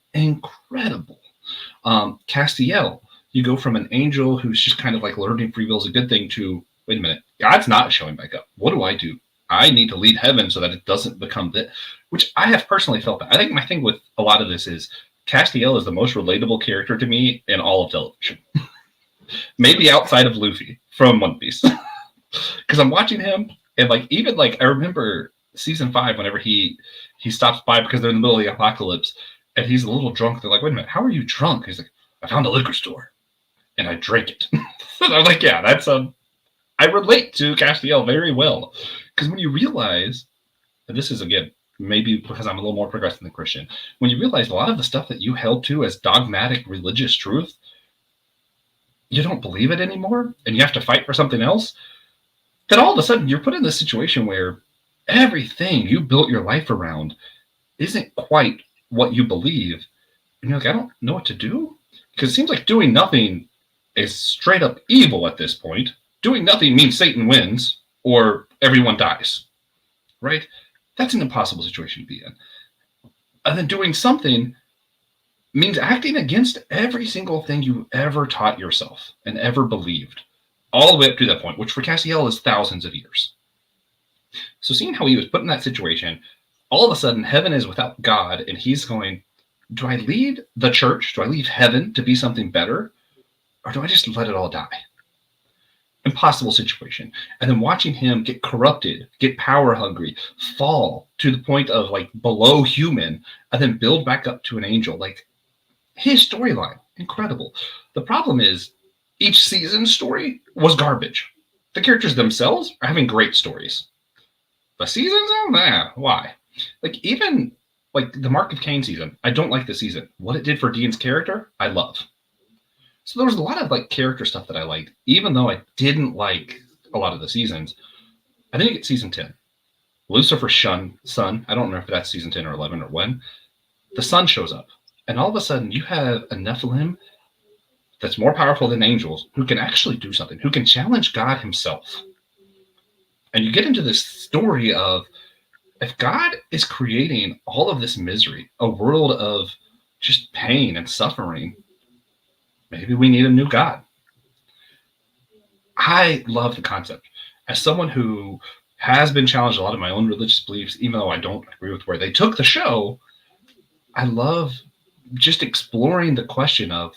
Castiel, you go from an angel who's just kind of like learning free will is a good thing to, wait a minute, God's not showing back up. What do? I need to lead heaven so that it doesn't become that, which I have personally felt that. I think my thing with a lot of this is Castiel is the most relatable character to me in all of television. Maybe outside of Luffy from One Piece. Because I'm watching him, and I remember season 5 whenever he stops by because they're in the middle of the apocalypse, and he's a little drunk. They're like, wait a minute, how are you drunk? He's like, I found a liquor store, and I drank it. And I'm like, yeah, that's I relate to Castiel very well. Because when you realize, and this is, again, maybe because I'm a little more progressive than Christian, when you realize a lot of the stuff that you held to as dogmatic religious truth, you don't believe it anymore, and you have to fight for something else, then all of a sudden you're put in this situation where everything you built your life around isn't quite what you believe. And you're like, I don't know what to do. Because it seems like doing nothing is straight up evil at this point. Doing nothing means Satan wins or everyone dies, right? That's an impossible situation to be in. And then doing something means acting against every single thing you ever taught yourself and ever believed, all the way up to that point, which for Castiel is thousands of years. So seeing how he was put in that situation, all of a sudden heaven is without God, and he's going, do I lead the church? Do I leave heaven to be something better? Or do I just let it all die? Impossible situation. And then watching him get corrupted, get power hungry, fall to the point of below human, and then build back up to an angel. His storyline, incredible. The problem is each season's story was garbage. The characters themselves are having great stories. The seasons, why? Even Like the Mark of Cain season, I don't like the season. What it did for Dean's character, I love. So there was a lot of like character stuff that I liked, even though I didn't like a lot of the seasons. I think it's season 10. Lucifer's son, I don't remember if that's season 10 or 11 or when, the sun shows up. And all of a sudden, you have a Nephilim that's more powerful than angels who can actually do something, who can challenge God himself. And you get into this story of if God is creating all of this misery, a world of just pain and suffering, maybe we need a new God. I love the concept. As someone who has been challenged a lot of my own religious beliefs, even though I don't agree with where they took the show, I love just exploring the question of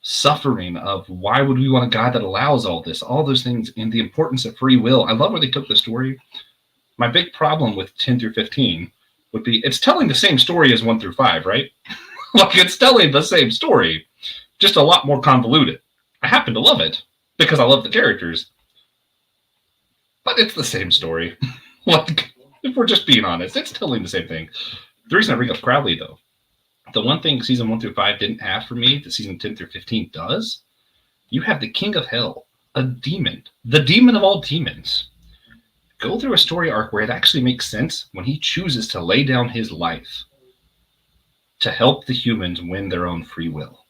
suffering, of why would we want a God that allows all this, all those things, and the importance of free will. I love where they took the story. My big problem with 10 through 15 would be it's telling the same story as 1 through 5, right? Like it's telling the same story, just a lot more convoluted. I happen to love it because I love the characters, but it's the same story. Like, if we're just being honest, it's telling the same thing. The reason I bring up Crowley, though, the one thing season 1 through 5 didn't have for me, that season 10 through 15 does, you have the king of hell, a demon, the demon of all demons, go through a story arc where it actually makes sense when he chooses to lay down his life to help the humans win their own free will.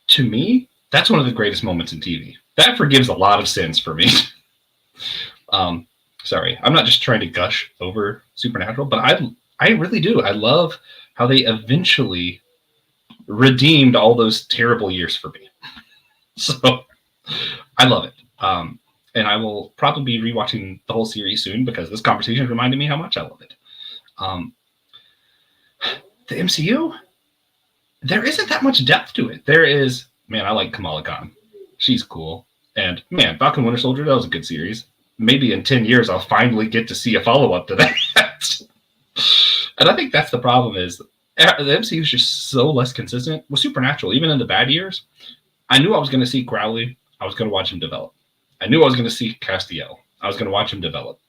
To me, that's one of the greatest moments in TV. That forgives a lot of sins for me. Sorry, I'm not just trying to gush over Supernatural, but I really do. I love how they eventually redeemed all those terrible years for me. So I love it. And I will probably be rewatching the whole series soon because this conversation reminded me how much I love it. The MCU, there isn't that much depth to it. There is, man, I like Kamala Khan. She's cool. And man, Falcon Winter Soldier, that was a good series. Maybe in 10 years, I'll finally get to see a follow-up to that. And I think that's the problem is the MCU is just so less consistent. With Supernatural, even in the bad years, I knew I was going to see Crowley. I was going to watch him develop. I knew I was going to see Castiel. I was going to watch him develop.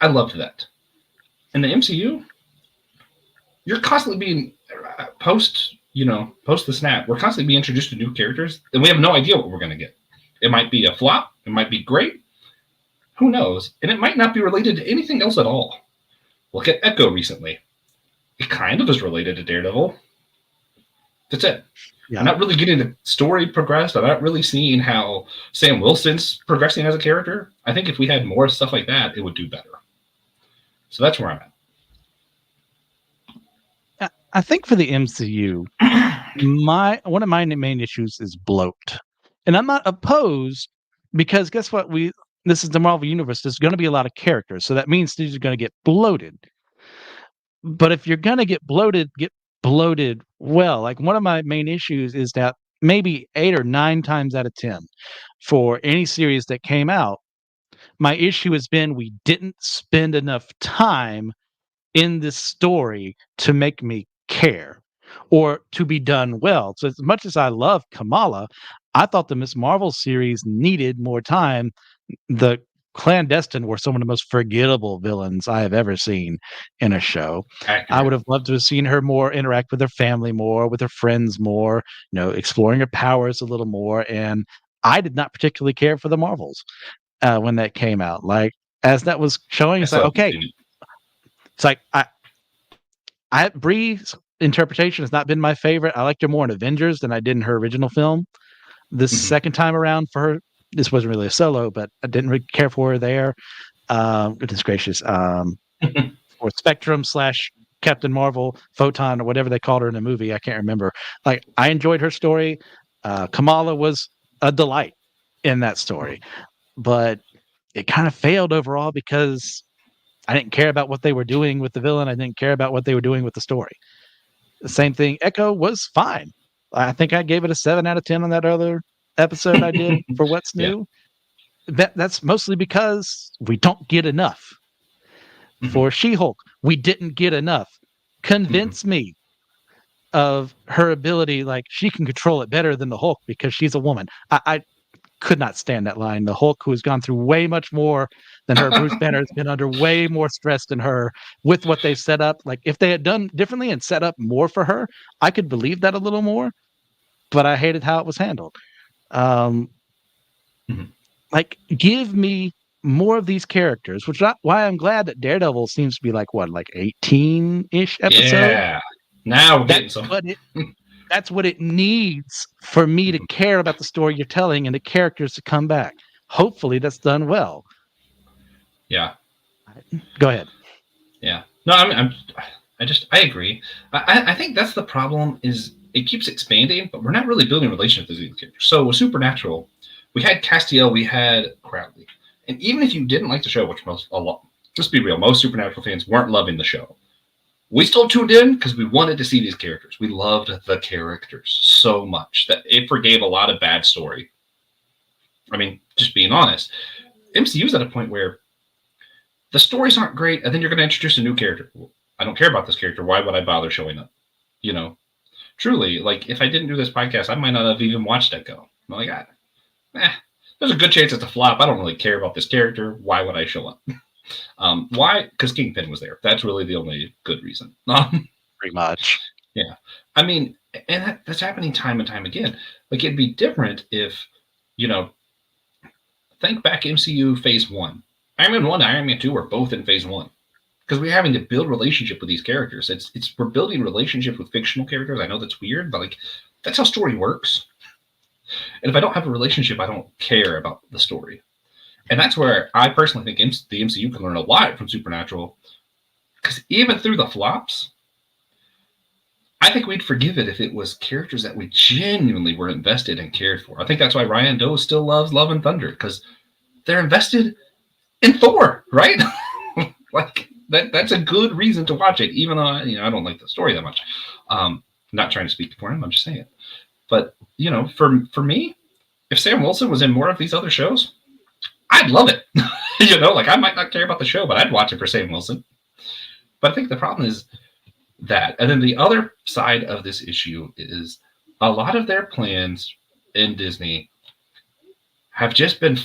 I loved that. In the MCU, you're constantly being post the snap. We're constantly being introduced to new characters, and we have no idea what we're going to get. It might be a flop. It might be great. Who knows? And it might not be related to anything else at all. Look at Echo recently. It kind of is related to Daredevil. That's it. Yeah. I'm not really getting the story progressed. I'm not really seeing how Sam Wilson's progressing as a character. I think if we had more stuff like that, it would do better. So that's where I'm at. I think for the MCU, one of my main issues is bloat. And I'm not opposed because guess what? This is the Marvel Universe. There's going to be a lot of characters. So that means these are going to get bloated. But if you're going to get bloated well. Like one of my main issues is that maybe 8 or 9 times out of 10 for any series that came out, my issue has been we didn't spend enough time in this story to make me care or to be done well. So as much as I love Kamala, I thought the Miss Marvel series needed more time. The Clandestine were some of the most forgettable villains I have ever seen in a show. Accurate. I would have loved to have seen her more interact with her family more, with her friends more, exploring her powers a little more. And I did not particularly care for the Marvels when that came out. Like as that was showing, it's like, okay. It's like Bree's interpretation has not been my favorite. I liked her more in Avengers than I did in her original film. This second time around for her, this wasn't really a solo, but I didn't really care for her there. Goodness gracious. Or Spectrum / Captain Marvel, Photon, or whatever they called her in the movie. I can't remember. Like, I enjoyed her story. Kamala was a delight in that story. But it kind of failed overall because I didn't care about what they were doing with the villain. I didn't care about what they were doing with the story. The same thing. Echo was fine. I think I gave it a 7 out of 10 on that other episode I did for What's New. Yeah. That's mostly because we don't get enough. For She-Hulk, we didn't get enough. Convince me of her ability, like she can control it better than the Hulk because she's a woman. I could not stand that line. The Hulk, who has gone through way much more than her, Bruce Banner has been under way more stress than her with what they've set up. Like, if they had done differently and set up more for her, I could believe that a little more, but I hated how it was handled. Um, Mhm. like, give me more of these characters, which is why I'm glad that Daredevil seems to be like, what, like 18-ish episodes? Yeah. Now we're That's getting some. what it that's what it needs for me to Mhm. care about the story you're telling and the characters to come back. Hopefully that's done well. Yeah. Go ahead. Yeah. No, I agree. I think that's the problem is it keeps expanding, but we're not really building relationships with these characters. So with Supernatural, we had Castiel, we had Crowley. And even if you didn't like the show, which a lot, let's be real, most Supernatural fans weren't loving the show. We still tuned in because we wanted to see these characters. We loved the characters so much that it forgave a lot of bad story. I mean, just being honest, MCU's at a point where the stories aren't great, and then you're going to introduce a new character. I don't care about this character. Why would I bother showing up? You know, truly, like if I didn't do this podcast, I might not have even watched Echo. I'm like, there's a good chance it's a flop. I don't really care about this character. Why would I show up? Why? Because Kingpin was there. That's really the only good reason. Pretty much. Yeah. I mean, and that's happening time and time again. Like, it'd be different if, you know, think back MCU Phase 1. Iron Man 1 and Iron Man 2 were both in Phase 1. Because we're having to build relationship with these characters. We're building relationship with fictional characters. I know that's weird, but like that's how story works. And if I don't have a relationship, I don't care about the story. And that's where I personally think the MCU can learn a lot from Supernatural. Because even through the flops, I think we'd forgive it if it was characters that we genuinely were invested and cared for. I think that's why Ryan Doe still loves Love and Thunder, because they're invested in Thor, right? Like that's a good reason to watch it, even though I don't like the story that much. Not trying to speak for him, I'm just saying. But for me, if Sam Wilson was in more of these other shows, I'd love it. Like I might not care about the show, but I'd watch it for Sam Wilson. But I think the problem is that, and then the other side of this issue is a lot of their plans in Disney have just been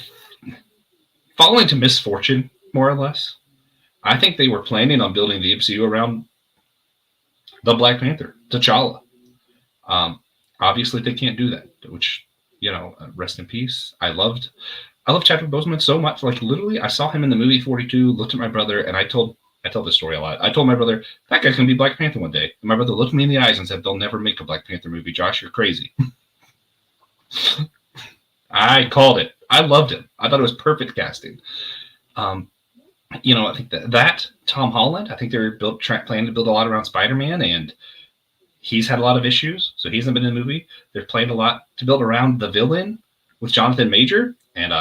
falling to misfortune, more or less. I think they were planning on building the MCU around the Black Panther, T'Challa. Obviously, they can't do that, which, rest in peace. I love Chadwick Boseman so much. Like, literally, I saw him in the movie 42, looked at my brother, and I tell this story a lot. I told my brother, that guy's going to be Black Panther one day. And my brother looked me in the eyes and said, they'll never make a Black Panther movie. Josh, you're crazy. I called it. I loved him. I thought it was perfect casting. I think that Tom Holland, I think they were planning to build a lot around Spider-Man, and he's had a lot of issues, so he hasn't been in the movie. They're planned a lot to build around the villain with Jonathan Major, and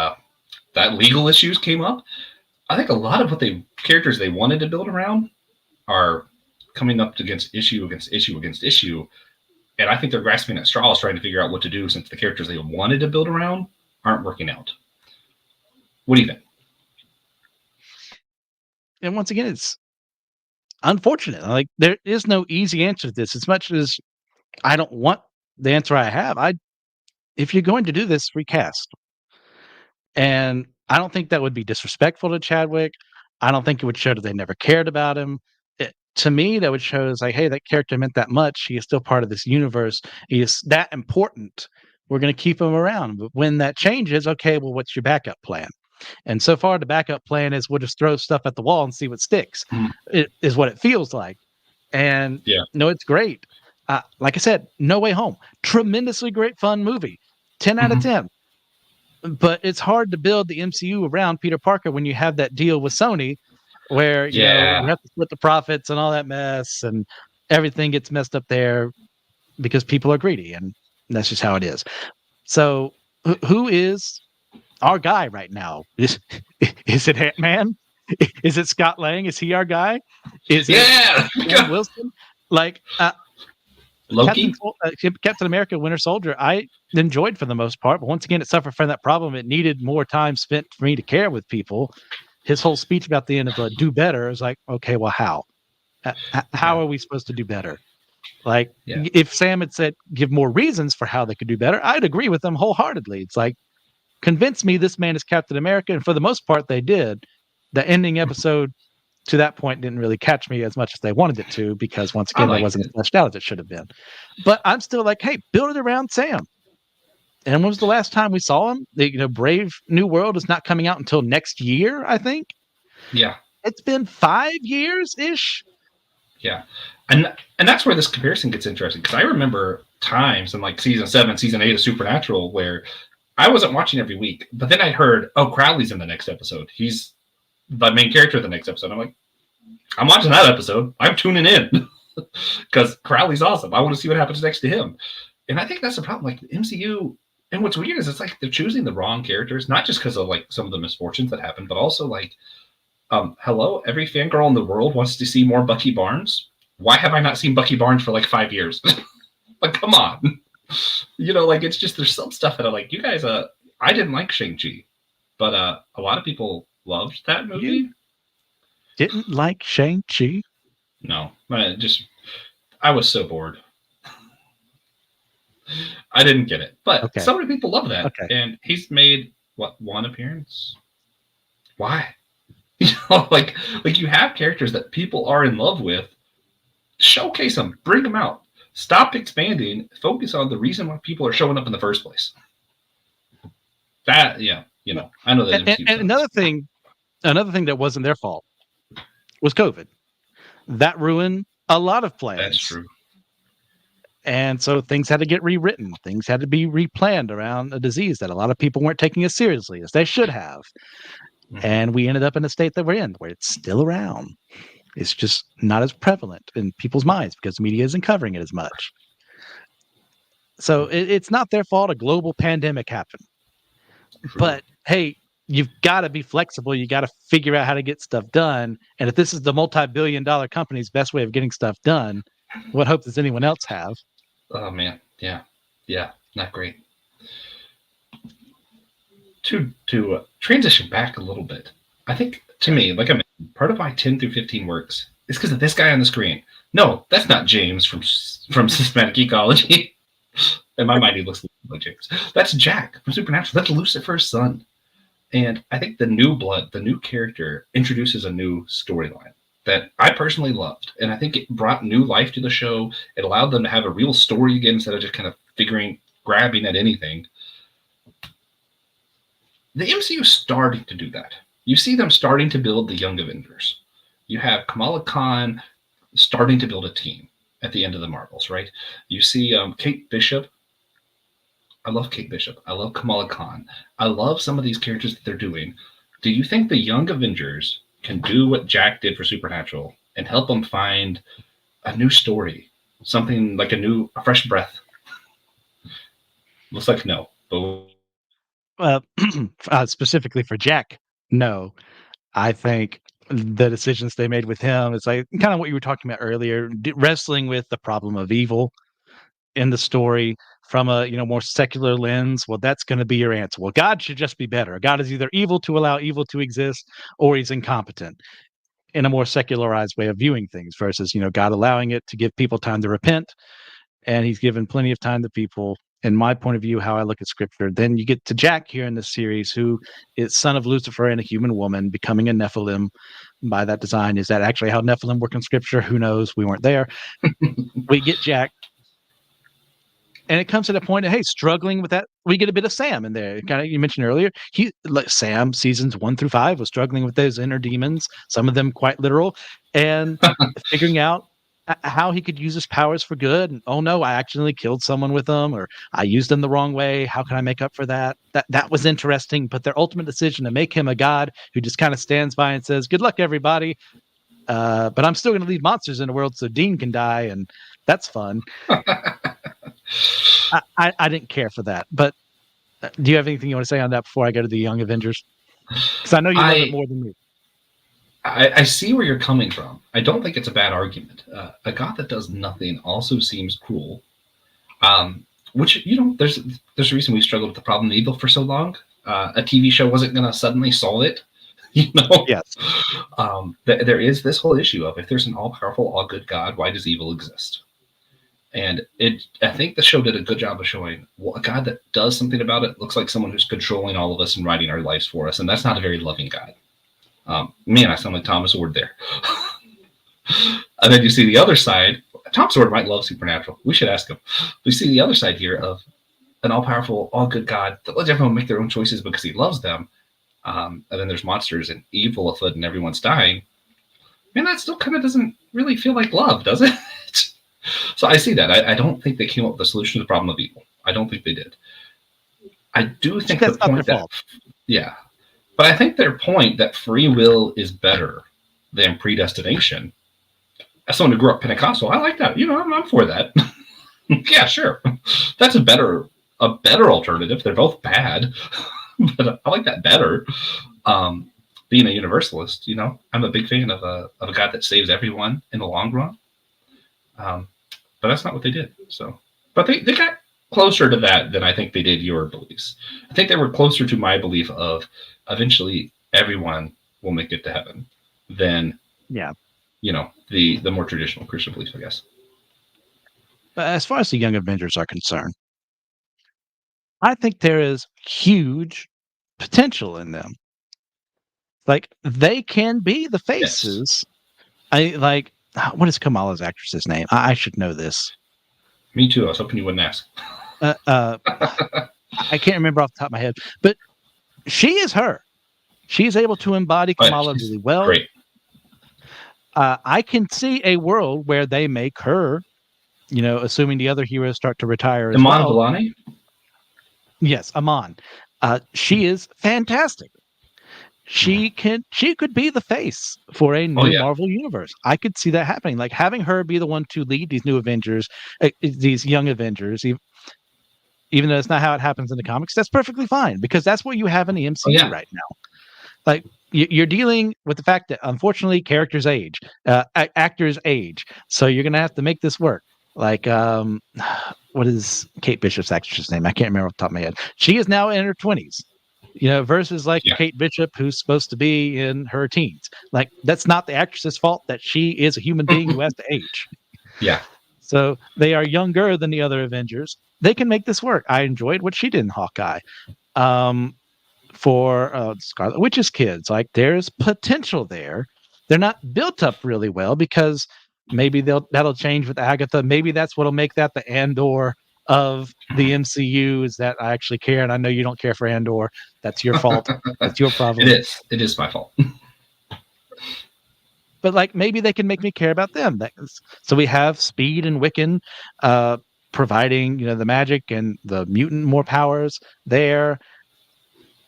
that legal issues came up. I think a lot of characters they wanted to build around are coming up against issue against issue against issue, and I think they're grasping at straws trying to figure out what to do since the characters they wanted to build around aren't working out. What do you think? And once again, it's unfortunate. Like, there is no easy answer to this. As much as I don't want the answer I have, if you're going to do this, recast. And I don't think that would be disrespectful to Chadwick. I don't think it would show that they never cared about him. To me, that would show is like, hey, that character meant that much. He is still part of this universe. He is that important. We're going to keep him around. But when that changes, okay, well, what's your backup plan? And so far, the backup plan is we'll just throw stuff at the wall and see what sticks. It is what it feels like. And Yeah. no, it's great. Like I said, No Way Home, tremendously great, fun movie, 10 out of 10. But it's hard to build the MCU around Peter Parker when you have that deal with Sony, where you have to split the profits and all that mess, and everything gets messed up there because people are greedy, and that's just how it is. So, who is our guy right now? Is it Ant-Man? Is it Scott Lang? Is he our guy? Is it Sam Wilson? Like Loki? Captain America: Winter Soldier, I enjoyed for the most part, but once again, it suffered from that problem. It needed more time spent for me to care with people. His whole speech about the end of do better is like, okay, well, how? How are we supposed to do better? Like, if Sam had said give more reasons for how they could do better, I'd agree with them wholeheartedly. It's like, convince me this man is Captain America. And for the most part, they did. The ending episode to that point didn't really catch me as much as they wanted it to, because once I again, that liked wasn't it. as fleshed out as it should have been. But I'm still like, hey, build it around Sam. And when was the last time we saw him? Brave New World is not coming out until next year, I think. Yeah. It's been 5 years ish. Yeah. And that's where this comparison gets interesting, because I remember times in like season 7, season 8 of Supernatural where I wasn't watching every week, but then I heard, oh, Crowley's in the next episode. He's the main character of the next episode. I'm like, I'm watching that episode. I'm tuning in because Crowley's awesome. I want to see what happens next to him. And I think that's the problem. Like the MCU, and what's weird is it's like they're choosing the wrong characters, not just because of like some of the misfortunes that happen, but also like, hello, every fangirl in the world wants to see more Bucky Barnes. Why have I not seen Bucky Barnes for like 5 years? Like, come on. Like it's just there's some stuff that I'm like, you guys, I didn't like Shang-Chi, but a lot of people loved that movie. You didn't like Shang-Chi? No, I was so bored. I didn't get it, but so many people love that. Okay. And he's made one appearance? Why? Like you have characters that people are in love with. Showcase them, bring them out. Stop expanding. Focus on the reason why people are showing up in the first place. That, I know that. And another thing that wasn't their fault was COVID. That ruined a lot of plans. That's true. And so things had to get rewritten. Things had to be replanned around a disease that a lot of people weren't taking as seriously as they should have. Mm-hmm. And we ended up in a state that we're in, where it's still around. It's just not as prevalent in people's minds because media isn't covering it as much. So it's not their fault a global pandemic happened. True. But hey, you've got to be flexible. You got to figure out how to get stuff done. And if this is the multi-billion-dollar company's best way of getting stuff done, what hope does anyone else have? Oh man, yeah, not great. To transition back a little bit, I think to me, like I mentioned, part of why 10 through 15 works is because of this guy on the screen. No, that's not James from Systematic Ecology. In my mind, he looks like James. That's Jack from Supernatural. That's Lucifer's son. And I think the new blood, the new character, introduces a new storyline that I personally loved. And I think it brought new life to the show. It allowed them to have a real story again instead of just kind of grabbing at anything. The MCU is starting to do that. You see them starting to build the Young Avengers. You have Kamala Khan starting to build a team at the end of the Marvels, right? You see Kate Bishop. I love Kate Bishop. I love Kamala Khan. I love some of these characters that they're doing. Do you think the Young Avengers can do what Jack did for Supernatural and help them find a new story, something like a fresh breath? Looks like no. But specifically for Jack, no. I think the decisions they made with him is like kind of what you were talking about earlier, wrestling with the problem of evil in the story from a more secular lens. Well, that's going to be your answer. Well, God should just be better. God is either evil to allow evil to exist, or he's incompetent, in a more secularized way of viewing things, versus God allowing it to give people time to repent, and he's given plenty of time to people. In my point of view, how I look at scripture, then you get to Jack here in this series, who is son of Lucifer and a human woman, becoming a Nephilim by that design. Is that actually how Nephilim work in scripture? Who knows? We weren't there. We get Jack. And it comes to the point of, hey, struggling with that. We get a bit of Sam in there. Kind of, you mentioned earlier, Sam, seasons 1 through 5, was struggling with those inner demons, some of them quite literal, and figuring out how he could use his powers for good. And, oh no, I accidentally killed someone with them, or I used them the wrong way. How can I make up for that? That was interesting. But their ultimate decision to make him a god who just kind of stands by and says, good luck, everybody. But I'm still going to leave monsters in the world so Dean can die, and that's fun. I didn't care for that. But do you have anything you want to say on that before I go to the Young Avengers? Because I know you love it more than me. I see where you're coming from. I don't think it's a bad argument. A god that does nothing also seems cruel. Which, there's a reason we struggled with the problem of evil for so long. A TV show wasn't going to suddenly solve it. Yes. There is this whole issue of, if there's an all-powerful, all-good God, why does evil exist? And I think the show did a good job of showing a God that does something about it looks like someone who's controlling all of us and writing our lives for us, and that's not a very loving God. Man, I sound like Thomas Ward there. And then you see the other side. Thomas Ward might love Supernatural. We should ask him. We see the other side here of an all-powerful, all-good God that lets everyone make their own choices because he loves them. And then there's monsters and evil afoot and everyone's dying. Man, that still kind of doesn't really feel like love, does it? So I see that. I don't think they came up with the solution to the problem of evil. I don't think they did. I do think That's the not point their that, fault. yeah, but I think their point that free will is better than predestination. As someone who grew up Pentecostal, I like that. I'm for that. Yeah, sure. That's a better alternative. They're both bad, but I like that better. Being a universalist, I'm a big fan of a God that saves everyone in the long run. But that's not what they did. So, but they got closer to that than I think they did your beliefs. I think they were closer to my belief of eventually everyone will make it to heaven than the more traditional Christian belief, I guess. But as far as the Young Avengers are concerned, I think there is huge potential in them. Like they can be the Yes. faces. What is Kamala's actress's name? I should know this. Me too. I was hoping you wouldn't ask. I can't remember off the top of my head, but she is her. She's able to embody Kamala really well. Great. I can see a world where they make her, assuming the other heroes start to retire as Iman well. Vellani? Yes, Iman. She is fantastic. She could be the face for a new Marvel universe. I could see that happening. Like having her be the one to lead these new Avengers, these young Avengers, even though it's not how it happens in the comics, that's perfectly fine because that's what you have in the MCU right now. Like you're dealing with the fact that unfortunately characters age, actors age, so you're gonna have to make this work. Like what is Kate Bishop's actress's name? I can't remember off the top of my head. She is now in her 20s. Versus Kate Bishop, who's supposed to be in her teens. Like that's not the actress's fault that she is a human being who has to age. Yeah. So they are younger than the other Avengers. They can make this work. I enjoyed what she did in Hawkeye. For Scarlet Witch's kids, like there's potential there. They're not built up really well because maybe that'll change with Agatha. Maybe that's what'll make that the Andor of the MCU is that I actually care, and I know you don't care for Andor. That's your fault. That's your problem. It is my fault. But like maybe they can make me care about them. So we have Speed and Wiccan providing the magic and the mutant more powers there.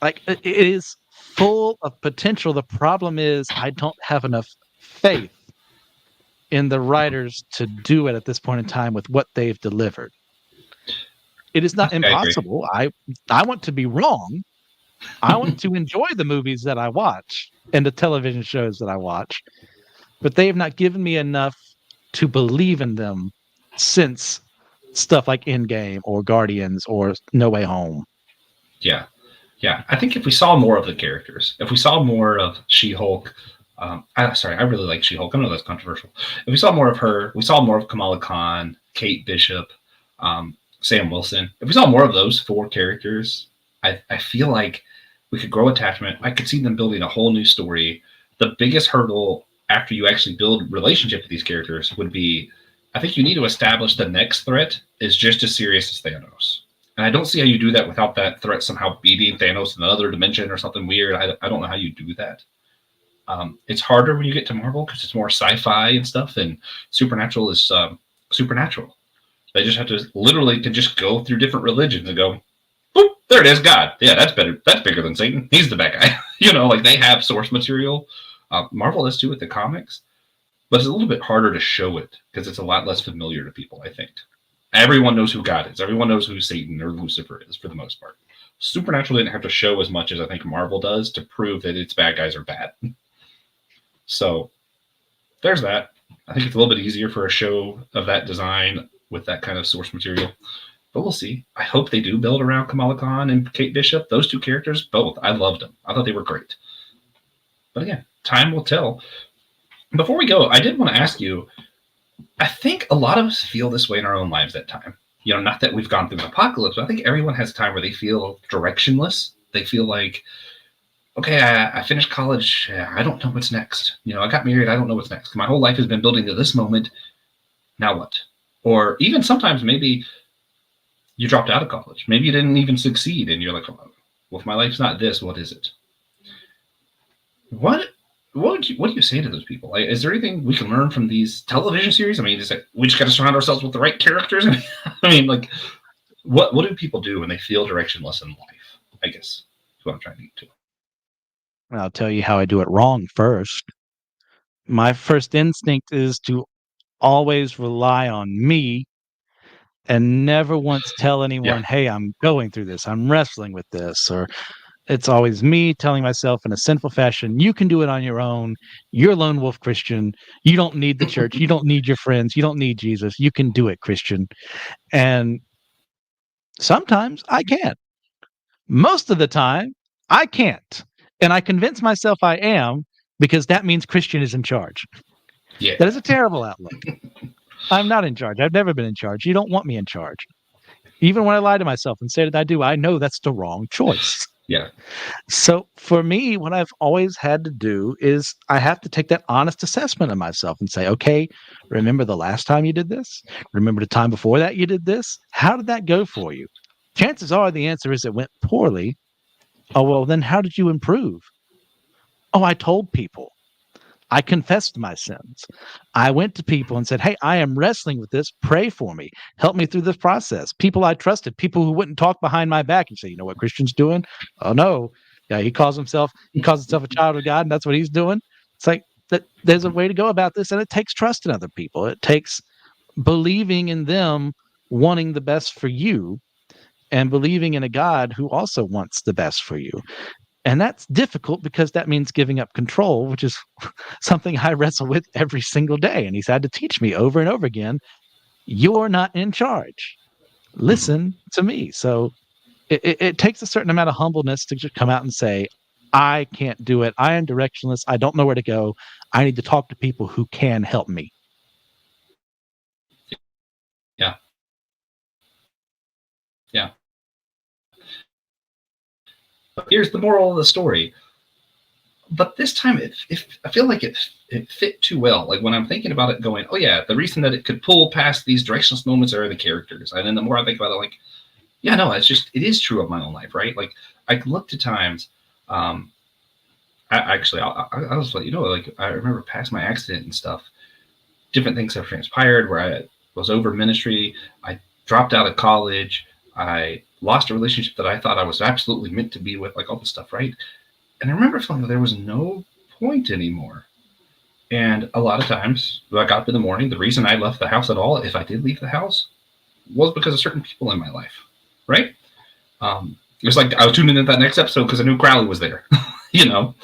Like it is full of potential. The problem is I don't have enough faith in the writers to do it at this point in time with what they've delivered. It is not impossible. I want to be wrong. I want to enjoy the movies that I watch and the television shows that I watch, but they have not given me enough to believe in them since stuff like Endgame or Guardians or No Way Home. Yeah. Yeah. I think if we saw more of the characters, if we saw more of She-Hulk, I really like She-Hulk. I know that's controversial. If we saw more of her, we saw more of Kamala Khan, Kate Bishop, Sam Wilson. If we saw more of those four characters, I feel like we could grow attachment. I could see them building a whole new story. The biggest hurdle after you actually build relationship with these characters would be, I think you need to establish the next threat is just as serious as Thanos. And I don't see how you do that without that threat somehow beating Thanos in another dimension or something weird. I don't know how you do that. It's harder when you get to Marvel because it's more sci-fi and stuff, and Supernatural is supernatural. They just have to literally can just go through different religions and go, boop, there it is, God. Yeah, that's better. That's bigger than Satan. He's the bad guy. Like they have source material. Marvel does too with the comics, but it's a little bit harder to show it because it's a lot less familiar to people, I think. Everyone knows who God is. Everyone knows who Satan or Lucifer is for the most part. Supernatural didn't have to show as much as I think Marvel does to prove that its bad guys are bad. So there's that. I think it's a little bit easier for a show of that design with that kind of source material. But we'll see. I hope they do build around Kamala Khan and Kate Bishop. Those two characters, both. I loved them. I thought they were great. But again, time will tell. Before we go, I did want to ask you, I think a lot of us feel this way in our own lives at time. Not that we've gone through an apocalypse, but I think everyone has a time where they feel directionless. They feel like, okay, I finished college. I don't know what's next. I got married. I don't know what's next. My whole life has been building to this moment. Now what? Or even sometimes maybe you dropped out of college. Maybe you didn't even succeed, and you're like, oh, well, if my life's not this, what is it? What what do you say to those people? Like, is there anything we can learn from these television series? I mean, is it we just got to surround ourselves with the right characters? I mean, like, what do people do when they feel directionless in life? I guess is what I'm trying to get to. I'll tell you how I do it wrong first. My first instinct is to always rely on me and never once tell anyone, Yeah. hey, I'm going through this, I'm wrestling with this, or it's always me telling myself in a sinful fashion, you can do it on your own. You're a lone wolf Christian. You don't need the church. You don't need your friends. You don't need Jesus. You can do it, Christian. And sometimes I can't. Most of the time, I can't. And I convince myself I am because that means Christian is in charge. Yeah. That is a terrible outlook. I'm not in charge. I've never been in charge. You don't want me in charge. Even when I lie to myself and say that I do, I know that's the wrong choice. Yeah. So for me, what I've always had to do is I have to take that honest assessment of myself and say, okay, remember the last time you did this? Remember the time before that you did this? How did that go for you? Chances are the answer is it went poorly. Oh, well, then how did you improve? Oh, I told people. I confessed my sins. I went to people and said, hey, I am wrestling with this. Pray for me. Help me through this process. People I trusted, people who wouldn't talk behind my back and say, you know what Christian's doing? Oh no. Yeah, he calls himself a child of God, and that's what he's doing. It's like that there's a way to go about this, and it takes trust in other people. It takes believing in them wanting the best for you and believing in a God who also wants the best for you. And that's difficult because that means giving up control, which is something I wrestle with every single day. And he's had to teach me over and over again, you're not in charge. Mhm. Listen to me. So it takes a certain amount of humbleness to just come out and say, I can't do it. I am directionless. I don't know where to go. I need to talk to people who can help me. Yeah. Yeah. But here's the moral of the story. But this time, I feel like it fit too well. Like when I'm thinking about it, going, oh yeah, the reason that it could pull past these directionless moments are the characters. And then the more I think about it, like, yeah, no, it is true of my own life, right? Like I can look to times. Um, I'll just let you know. Like I remember past my accident and stuff, different things have transpired where I was over ministry. I dropped out of college. I lost a relationship that I thought I was absolutely meant to be with, like all this stuff, right? And I remember feeling like there was no point anymore. And a lot of times, when I got up in the morning, the reason I left the house at all, if I did leave the house, was because of certain people in my life, right? It was like I was tuning in that next episode because I knew Crowley was there, you know?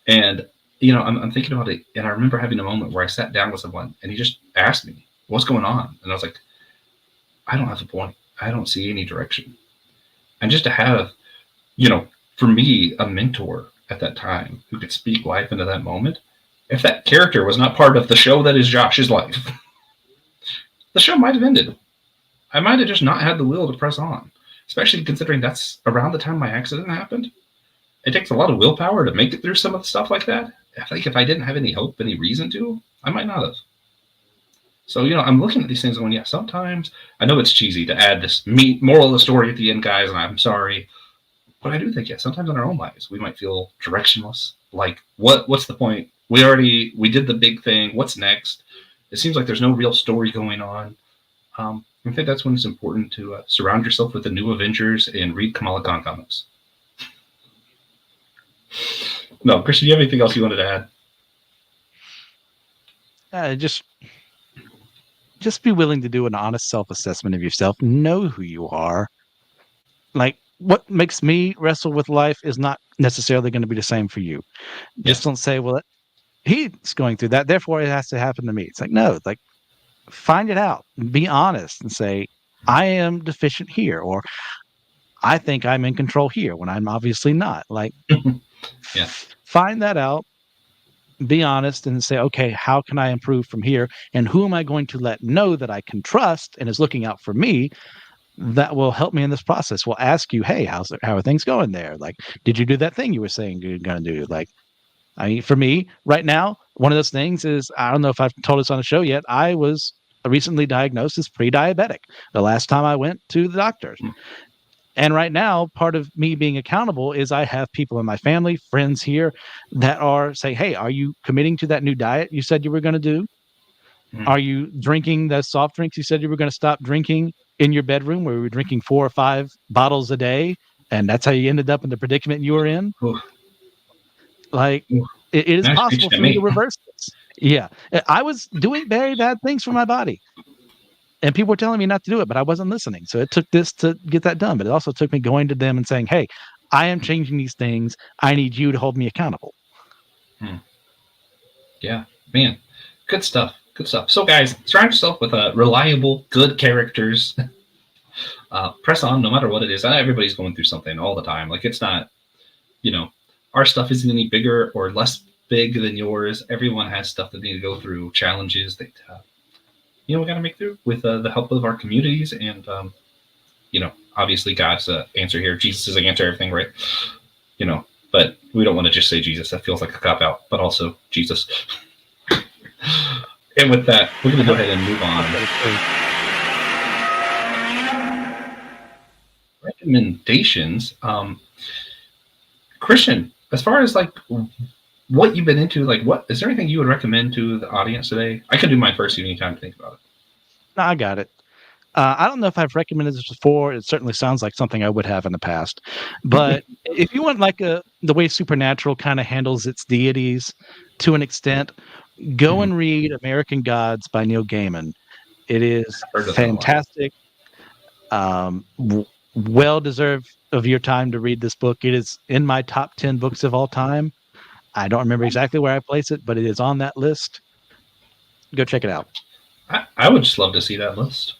And, I'm thinking about it, and I remember having a moment where I sat down with someone, and he just asked me, what's going on? And I was like, I don't have a point. I don't see any direction. And just to have, you know, for me, a mentor at that time who could speak life into that moment, if that character was not part of the show that is Josh's life, the show might have ended. I might have just not had the will to press on, especially considering that's around the time my accident happened. It takes a lot of willpower to make it through some of the stuff like that. I think if I didn't have any hope, any reason to, I might not have. So, I'm looking at these things going, yeah, sometimes I know it's cheesy to add this moral of the story at the end, guys, and I'm sorry. But I do think, yeah, sometimes in our own lives, we might feel directionless. Like, what's the point? We did the big thing. What's next? It seems like there's no real story going on. I think that's when it's important to surround yourself with the new Avengers and read Kamala Khan comics. No, Christian, do you have anything else you wanted to add? Just be willing to do an honest self-assessment of yourself. Know who you are. Like what makes me wrestle with life is not necessarily going to be the same for you. Yeah. Just don't say, well, he's going through that, therefore it has to happen to me. It's like, no, like find it out, be honest and say, I am deficient here, or I think I'm in control here when I'm obviously not. Like Yeah. find that out, be honest and say, okay, how can I improve from here? And who am I going to let know that I can trust and is looking out for me that will help me in this process? Will ask you, hey, how are things going there? Like, did you do that thing you were saying you're going to do? Like, I mean, for me right now, one of those things is, I don't know if I've told this on the show yet. I was recently diagnosed as pre-diabetic the last time I went to the doctor. And right now, part of me being accountable is I have people in my family, friends here that are saying, hey, are you committing to that new diet you said you were going to do? Mm. Are you drinking the soft drinks you said you were going to stop drinking in your bedroom where we were drinking 4 or 5 bottles a day? And that's how you ended up in the predicament you were in? Ooh, Like, ooh. it is Now you're possible preaching for at me to me. reverse this. Yeah. I was doing very bad things for my body. And people were telling me not to do it, but I wasn't listening. So it took this to get that done. But it also took me going to them and saying, hey, I am changing these things. I need you to hold me accountable. Hmm. Yeah, man, good stuff. Good stuff. So, guys, surround yourself with reliable, good characters. Press on, no matter what it is. Everybody's going through something all the time. Like, it's not, you know, our stuff isn't any bigger or less big than yours. Everyone has stuff that they need to go through, challenges that we got to make through with the help of our communities and obviously God's answer here. Jesus is the answer to everything, right? But we don't want to just say Jesus. That feels like a cop out. But also Jesus. And with that, we're going to go ahead and move on. Recommendations. Christian, as far as like what you've been into, like what is there anything you would recommend to the audience today? I can do mine first if you need time to think about it. No, I got it. I don't know if I've recommended this before. It certainly sounds like something I would have in the past. But if you want like the way Supernatural kind of handles its deities to an extent, go and read American Gods by Neil Gaiman. It is fantastic. Well deserved of your time to read this book. It is in my top 10 books of all time. I don't remember exactly where I place it, but it is on that list. Go check it out. I would just love to see that list.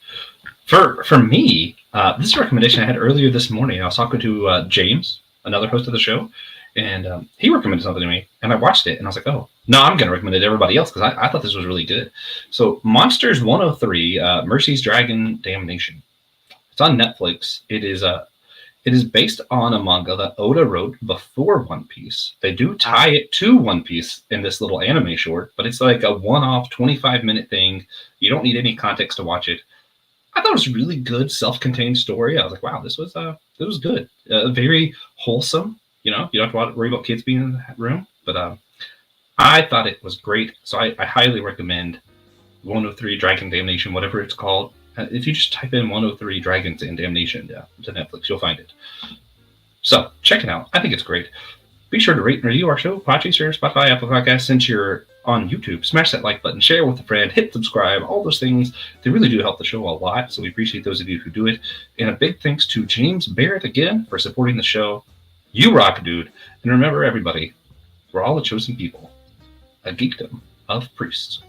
For me, this is a recommendation I had earlier this morning. I was talking to James, another host of the show, and he recommended something to me, and I watched it, and I was like, oh, no, I'm going to recommend it to everybody else because I thought this was really good. So Monsters 103, Mercy's Dragon Damnation. It's on Netflix. It is based on a manga that Oda wrote before One Piece. They do tie it to One Piece in this little anime short, but it's like a one-off 25-minute thing. You don't need any context to watch it. I thought it was a really good self-contained story. I was like, wow, this was good. Very wholesome. You don't have to worry about kids being in that room. But I thought it was great. So I highly recommend 103 Dragon Damnation, whatever it's called. If you just type in 103 Dragons and Damnation to Netflix, you'll find it. So check it out. I think it's great. Be sure to rate and review our show, Podchaser, Spotify, Apple Podcasts. Since you're on YouTube, smash that like button, share with a friend, hit subscribe, all those things. They really do help the show a lot, so we appreciate those of you who do it. And a big thanks to James Barrett again for supporting the show. You rock, dude. And remember, everybody, we're all a chosen people, a geekdom of priests.